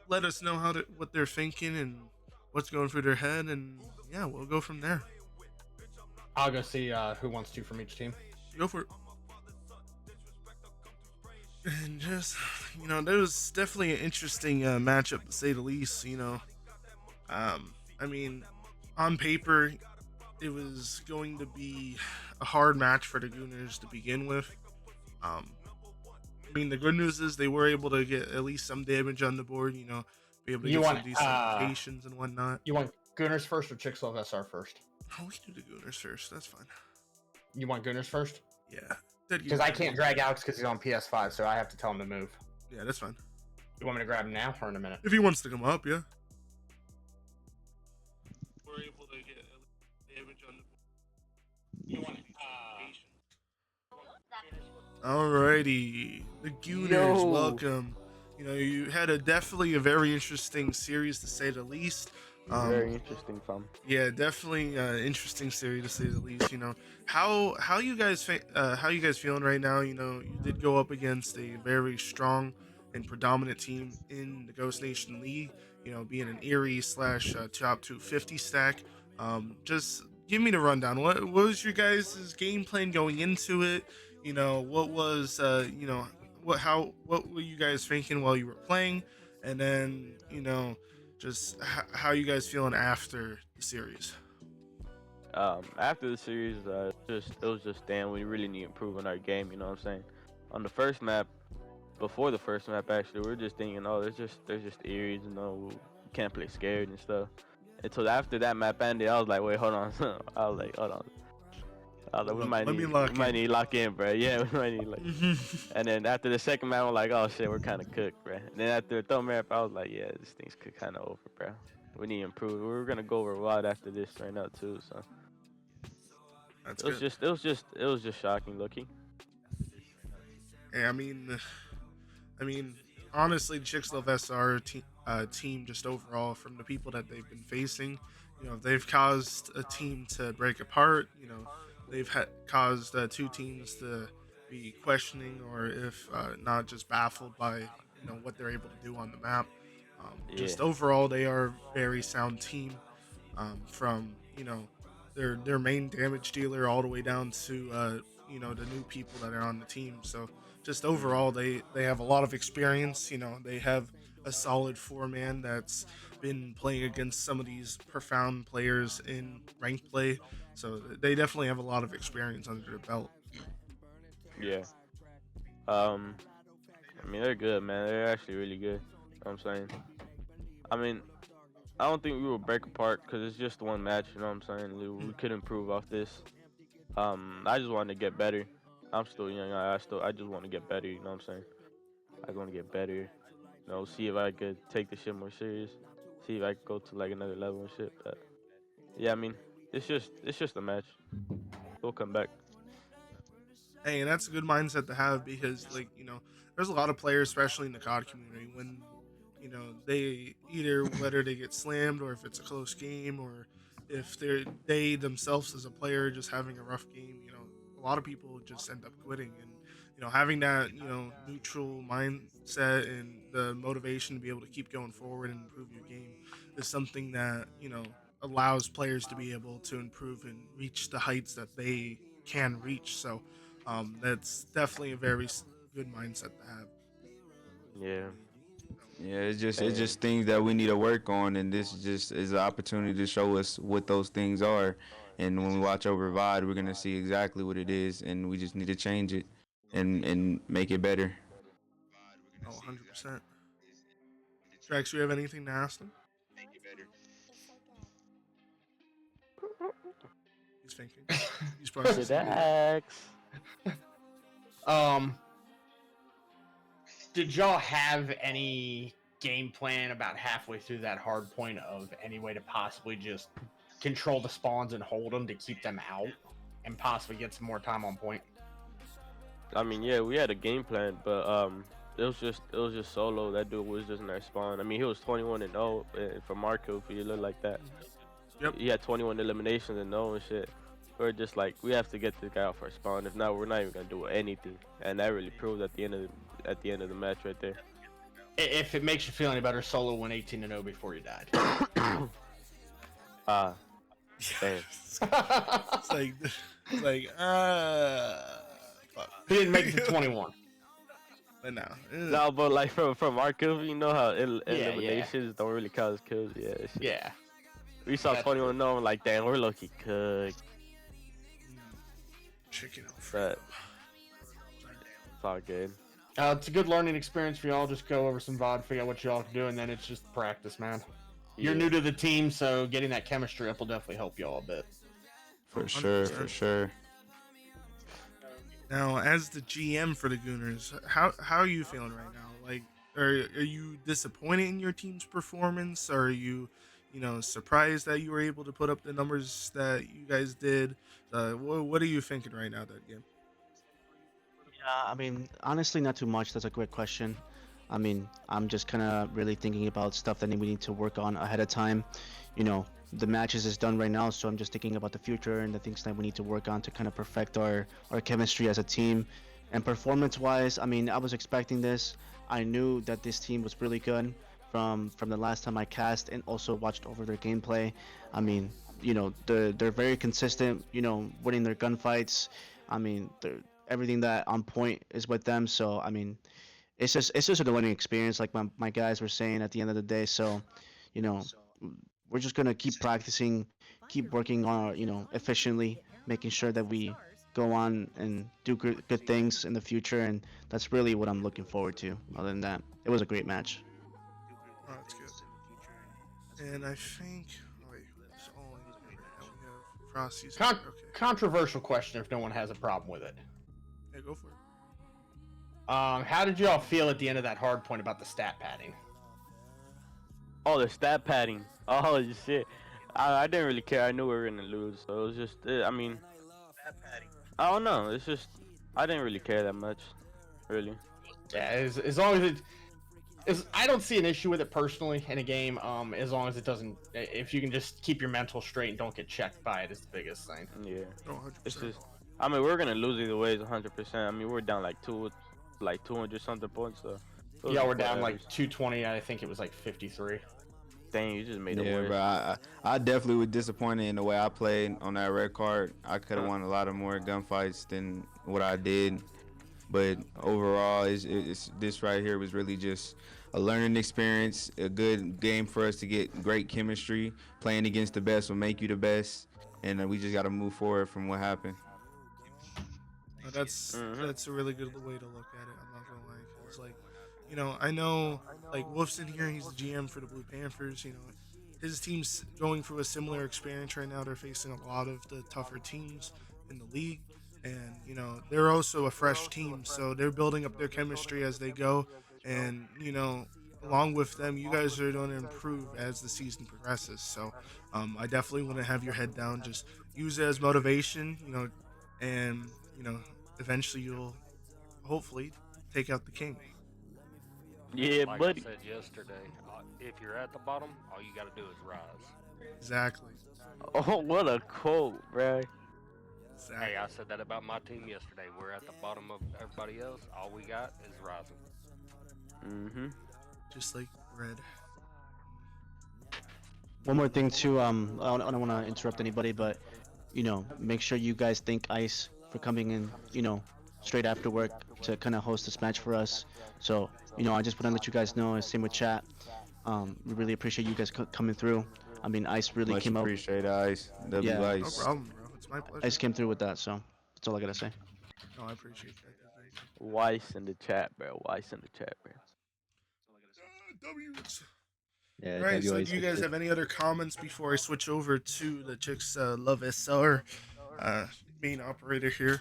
let us know what they're thinking and what's going through their head, and yeah, we'll go from there. I'll go see who wants to from each team. Go for it. And just, you know, there was definitely an interesting matchup to say the least. You know, I mean, on paper, it was going to be a hard match for the Gooners to begin with. I mean, the good news is they were able to get at least some damage on the board. You know, be able to get some decent locations and whatnot. You want Gooners first or Chicks Love SR first? Oh, we can do the Gooners first. That's fine. You want Gooners first? Yeah. Because I can't drag Alex because he's on PS5, so I have to tell him to move. Yeah, that's fine. You want me to grab him now or in a minute? If he wants to come up, yeah. We're able to get damage on the board. Alrighty, the Gooners, welcome. You know, you had definitely a very interesting series to say the least. Very interesting, fam. Yeah, definitely interesting series to say the least. You know, how you guys feeling right now? You know, you did go up against a very strong and predominant team in the Ghost Nation League. You know, being an Erie / top 250 stack. Just give me the rundown. What was your guys' game plan going into it? You know, what was you know, what were you guys thinking while you were playing, and then you know, just how you guys feeling after the series? After the series, it was just damn, we really need to improve on our game. You know what I'm saying? On the first map, before the first map, actually, we were just thinking, oh, there's just Eries, you know, we can't play scared and stuff. Until after that map ended, I was like, wait, hold on. I was like, hold on. We might need to lock in, bro. Yeah, we might need like. And then after the second map, I'm like, oh shit, we're kind of cooked, bro. And then after the third map, I was like, yeah, this thing's kind of over, bro. We need to improve. We're gonna go over a lot after this right now too, so. That's it was just shocking looking. Yeah, I mean, honestly, the Chicks Love SR team, just overall, from the people that they've been facing, you know, they've caused a team to break apart. You know, they've caused 2 teams to be questioning, or if not, just baffled by what they're able to do on the map. Just Yeah. overall, they are a very sound team. From their main damage dealer all the way down to the new people that are on the team. So just overall, they have a lot of experience. They have a solid 4-man that's been playing against some of these profound players in ranked play. So they definitely have a lot of experience under their belt. Yeah. Um, I mean, they're good, man. They're actually really good. You know what I'm saying? I mean, I don't think we will break apart because it's just one match. You know what I'm saying? We could improve off this. I just want to get better. I'm still young. I just want to get better. You know what I'm saying? I want to get better. See if I could take the shit more serious. See if I could go to like another level and shit. But yeah, I mean, it's just a match. We'll come back. Hey, and that's a good mindset to have because, like, there's a lot of players, especially in the COD community, when they either whether they get slammed or if it's a close game or if they themselves as a player just having a rough game, a lot of people just end up quitting. And having that neutral mindset and the motivation to be able to keep going forward and improve your game is something that allows players to be able to improve and reach the heights that they can reach. So that's definitely a very good mindset to have. Yeah. Yeah, it's And just things that we need to work on, and this just is an opportunity to show us what those things are. And when we watch over VOD, we're gonna see exactly what it is, and we just need to change it and make it better. Oh, 100%. Drax, you have anything to ask them? He's thinking. He's processing. Relax. Um, did y'all have any game plan about halfway through that hard point of any way to possibly just control the spawns and hold them to keep them out and possibly get some more time on point? I mean, yeah, we had a game plan, but it was just solo. That dude was just in our spawn. I mean, he was 21-0 for Marco. If you look like that, yep. He had 21 eliminations and no and shit. We're just like, we have to get this guy off our spawn. If not, we're not even gonna do anything. And that really proved at the end of the match right there. If it makes you feel any better, Solo went 18-0 before you died. Damn. It's like fuck. He didn't make it to 21. But no. No, but like from our kills, you know how Yeah. eliminations don't really count as kills. Yeah. Shit. Yeah. We saw 21-0 and like, damn, we're lucky cooked. Chicken But it's all good. It's a good learning experience for y'all. Just go over some VOD, figure out what y'all can do, and then it's just practice, man. You're new to the team, so getting that chemistry up will definitely help y'all a bit. For sure, for sure. Now, as the GM for the Gooners, how are you feeling right now? Like, are you disappointed in your team's performance? Or are you, surprised that you were able to put up the numbers that you guys did? What are you thinking right now, that game? Yeah, I mean, honestly, not too much. That's a great question. I mean, I'm just kind of really thinking about stuff that we need to work on ahead of time. The matches is done right now, so I'm just thinking about the future and the things that we need to work on to kind of perfect our chemistry as a team. And performance-wise, I mean, I was expecting this. I knew that this team was really good from the last time I cast and also watched over their gameplay. I mean, they're very consistent, winning their gunfights. I mean, everything that on point is with them. So, I mean, it's just a learning experience, like my guys were saying at the end of the day. So, we're just gonna keep practicing, keep working on, efficiently, making sure that we go on and do good things in the future, and that's really what I'm looking forward to. Other than that, it was a great match. Oh, that's good. And I think, wait, who's all in here right now? We have Frosty's. Okay. Controversial question if no one has a problem with it. Yeah, go for it. How did y'all feel at the end of that hard point about the stat padding? Oh, the stat padding. Oh shit. I didn't really care. I knew we were gonna lose, so it was just. I mean, I don't know. It's just I didn't really care that much, really. Yeah, as long as I don't see an issue with it personally in a game. As long as it doesn't, if you can just keep your mental straight and don't get checked by it, is the biggest thing. Yeah. Oh, 100%. It's just. I mean, we're gonna lose either way, 100%. I mean, we're down like 200 something points, so was Yeah, we're before down that. like 220. I think it was like 53. Dang, you just made it Yeah, worse. bro. I definitely was disappointed in the way I played on that red card. I could have won a lot of more gunfights than what I did. But overall, it's this right here was really just a learning experience, a good game for us to get great chemistry. Playing against the best will make you the best, and we just got to move forward from what happened. That's a really good way to look at it. I'm not gonna lie, because like, I know like Wolf's in here. He's the GM for the Blue Panthers. His team's going through a similar experience right now. They're facing a lot of the tougher teams in the league, and they're also a fresh team, so they're building up their chemistry as they go. And along with them, you guys are going to improve as the season progresses. So, I definitely want to have your head down. Just use it as motivation, and eventually you'll hopefully take out the king. Yeah, Like I buddy. said yesterday, if you're at the bottom, all you got to do is rise. Exactly. Oh, what a quote, bro. Exactly. Hey, I said that about my team yesterday. We're at the bottom of everybody else. All we got is rising. Mm-hmm. Just like red. One more thing too. I don't want to interrupt anybody, but make sure you guys thank Ice for coming in. Straight after work to kind of host this match for us. So I just want to let you guys know. Same with chat. We really appreciate you guys coming through. I mean, Ice really Much came up. appreciate Ice. W Yeah, No Ice. problem, bro. It's my pleasure. Ice came through with that. So that's all I gotta say. No, I appreciate that. Weiss in the chat, bro. Weiss in the chat, bro. W's. Yeah, All right. So, WA do you guys have any other comments before I switch over to the Chicks Love SR main operator here?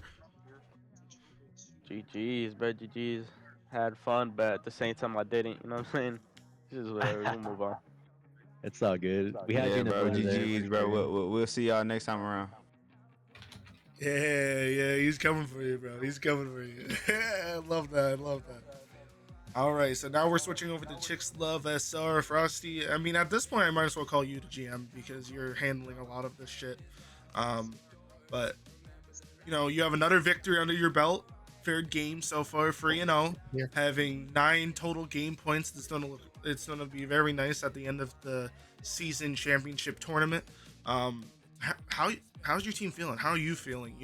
GG's, bro. GG's. Had fun, but at the same time, I didn't. You know what I'm saying? This is whatever. We'll move on. It's all good. We had you Yeah, in the bro. blender there GG's, for bro. sure. We'll see y'all next time around. Yeah, he's coming for you, bro. He's coming for you. I love that. All right, so now we're switching over to Chicks Love SR. Frosty, I mean, at this point, I might as well call you the GM because you're handling a lot of this shit. But you have another victory under your belt. Third game so far, 3-0, having 9 total game points. It's gonna be very nice at the end of the season championship tournament. How's your team feeling? How are you feeling?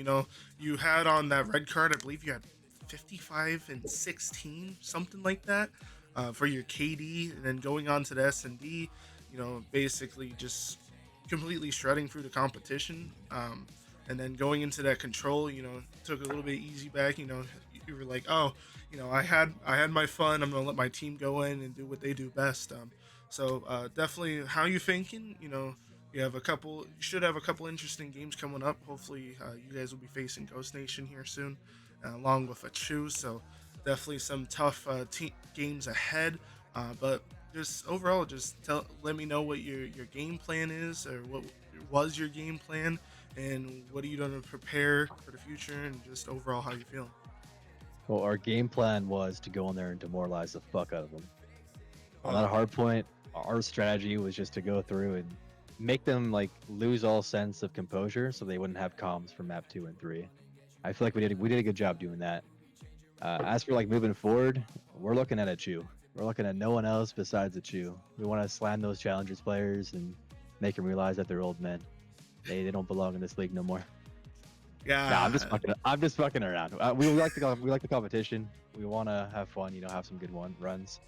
You had on that red card, I believe you had 55 and 16, something like that, for your KD, and then going on to the S&D, basically just completely shredding through the competition. And then going into that control, took a little bit easy back. You were like, oh, I had my fun. I'm gonna let my team go in and do what they do best. So definitely, how you thinking? You should have a couple interesting games coming up. Hopefully, you guys will be facing Ghost Nation here soon, along with a Chew. So definitely some tough games ahead. But just overall, let me know what your game plan is, or what was your game plan, and what are you going to prepare for the future, and just overall how you feeling. Well, our game plan was to go in there and demoralize the fuck out of them. On that hard point, our strategy was just to go through and make them lose all sense of composure, so they wouldn't have comms for map 2 and 3. I feel like we did a good job doing that. As for moving forward, we're looking at a Chew. We're looking at no one else besides a Chew. We want to slam those challengers players and make them realize that they're old men. They don't belong in this league no more. Yeah. Nah, I'm just fucking around. We like the competition. We want to have fun. Have some good runs.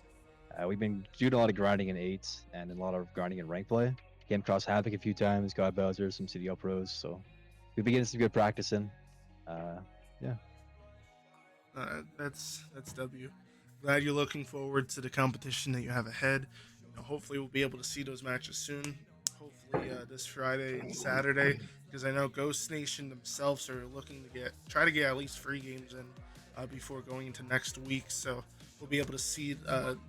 We've been doing a lot of grinding in 8s and a lot of grinding in rank play. Came across Havoc a few times, got Bowser, some CDL pros. So we've been getting some good practicing. Yeah. That's W. Glad you're looking forward to the competition that you have ahead. Hopefully we'll be able to see those matches soon. Hopefully this Friday and Saturday, because I know Ghost Nation themselves are looking to try to get at least 3 games in before going into next week. So we'll be able to see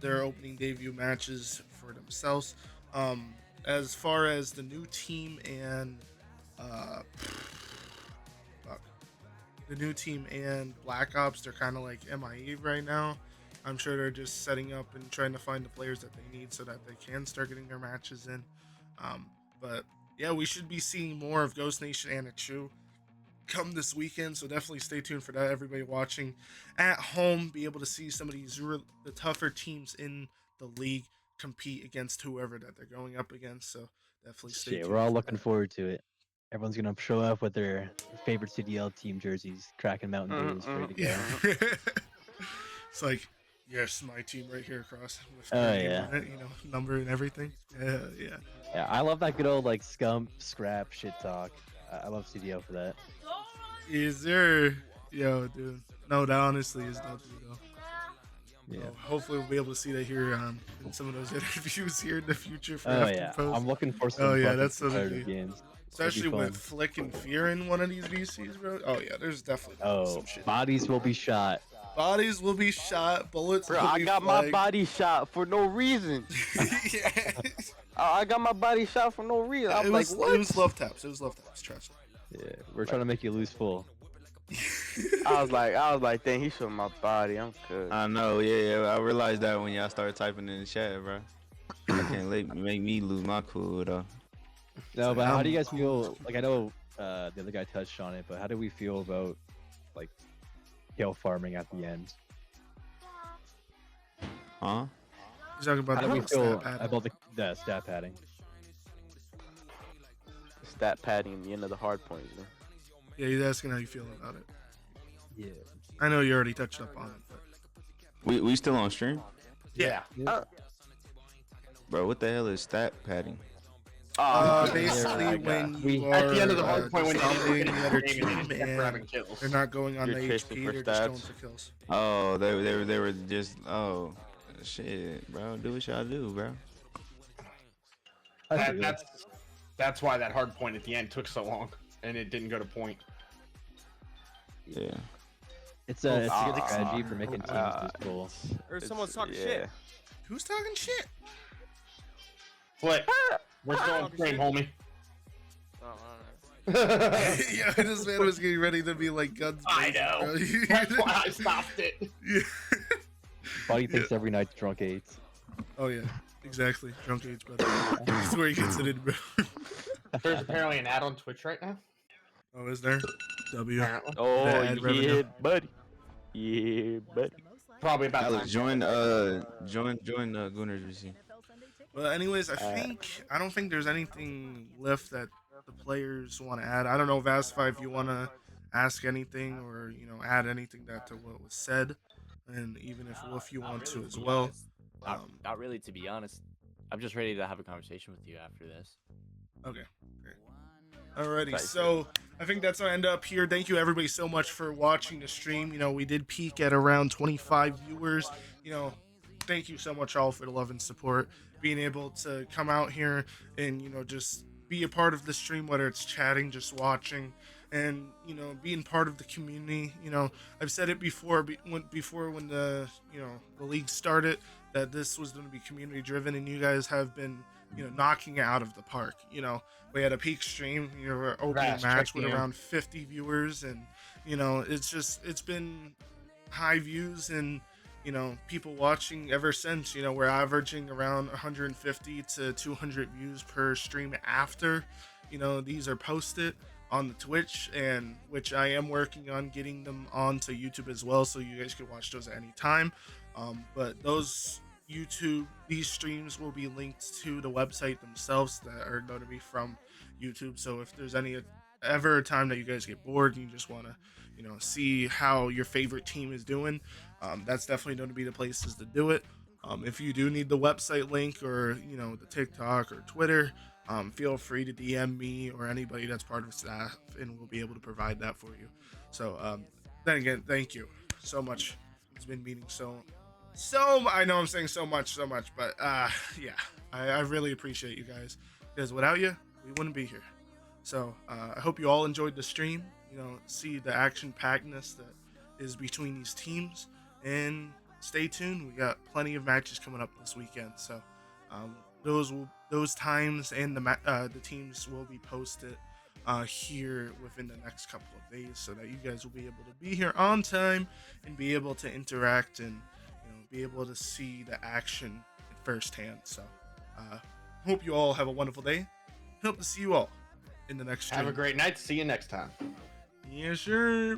their opening debut matches for themselves. As far as the new team and Black Ops, they're kind of like MIA right now. I'm sure they're just setting up and trying to find the players that they need so that they can start getting their matches in. But yeah, we should be seeing more of Ghost Nation and Achu come this weekend, so definitely stay tuned for that. Everybody watching at home, be able to see some of these the tougher teams in the league compete against whoever that they're going up against. So definitely stay Shit, tuned. we're all for looking that. forward to it. Everyone's gonna show up with their favorite CDL team jerseys, cracking Mountain Dews, ready to go. Yeah. It's like, yes, my team right here across with Oh, their name yeah. on it, number and everything. Yeah. Yeah, I love that good old like scum scrap shit talk. I love CDL for that. Is there, yo, dude? No, that honestly is dope, though. Yeah. Hopefully we'll be able to see that here in some of those interviews here in the future for Oh After yeah, Post. I'm looking for some Oh yeah, fucking that's competitive games. especially It'd be with fun. Flick and Fear in one of these VCs, bro. Oh yeah, there's definitely Oh, bodies will be shot. bodies will be shot, bullets Bro, will I be got my flagged. body shot for no reason. I got my body shot for no reason. I'm like, what? It was love taps. It was love taps. Trust me. Yeah, we're trying to make you lose full. I was like, dang, he showed my body. I'm good. I know, yeah. I realized that when y'all started typing in the chat, bro. I can't make me lose my cool though. No, but how do you guys feel? Like, I know the other guy touched on it, but how do we feel about like kill farming at the end? Huh? He's talking about How do we the feel stat padding. about the stat padding? Stat padding in the end of the hard point, you know? Yeah, he's asking how you feel about it. Yeah. I know you already touched up on it, but We still on stream? yeah. Bro, what the hell is stat padding? Basically, when you are at the end of the hard point when you're dominating the other aiming and team just grabbing and kills. they're not going on You're the chasing HP, for they're just going stats. for kills. Oh, they were just shit, bro. Do what y'all do, bro. That's why that hard point at the end took so long and it didn't go to point. Yeah. It's a good strategy for making teams this cool. Or someone's talking shit. Who's talking shit? What? We're still on stream, homie. Yeah, this man was getting ready to be like guns. I blazing, know. bro. That's why I stopped it. Buddy thinks every night's drunk eights. Oh yeah, exactly. Drunk age, brother. That's where he gets it in, bro. There's apparently an ad on Twitch right now. Oh, is there? W. Oh, The ad yeah, revenue. buddy. Yeah, buddy. Probably about Alex, time. join Gooners VC. Well, anyways, I don't think there's anything left that the players want to add. I don't know, Vasify, if you want to ask anything or add anything to what was said, and even if Wolf you want to as well. Not really, to be honest. I'm just ready to have a conversation with you after this. Okay, great. Alrighty, so I think that's our end up here. Thank you everybody so much for watching the stream. We did peak at around 25 viewers. Thank you so much all for the love and support. Being able to come out here and just be a part of the stream, whether it's chatting, just watching, and being part of the community. I've said it before when the the league started, that this was going to be community driven, and you guys have been knocking it out of the park. We had a peak stream, our opening match with around 50 viewers, and it's been high views and people watching ever since. We're averaging around 150 to 200 views per stream after these are posted on the Twitch, and which I am working on getting them onto YouTube as well, so you guys can watch those at any time. But these streams will be linked to the website themselves that are going to be from YouTube. So if there's any ever a time that you guys get bored and you just want to see how your favorite team is doing, that's definitely going to be the places to do it. If you do need the website link or the TikTok or Twitter, feel free to DM me or anybody that's part of staff, and we'll be able to provide that for you. So then again, thank you so much. It's been meaning so I know I'm saying so much, but yeah, I really appreciate you guys, because without you, we wouldn't be here. So I hope you all enjoyed the stream. See the action-packedness that is between these teams, and stay tuned. We got plenty of matches coming up this weekend. So those times and the teams will be posted here within the next couple of days, so that you guys will be able to be here on time and be able to interact and be able to see the action firsthand. So hope you all have a wonderful day. Hope to see you all in the next stream. Have a great night. See you next time. Yes, sir.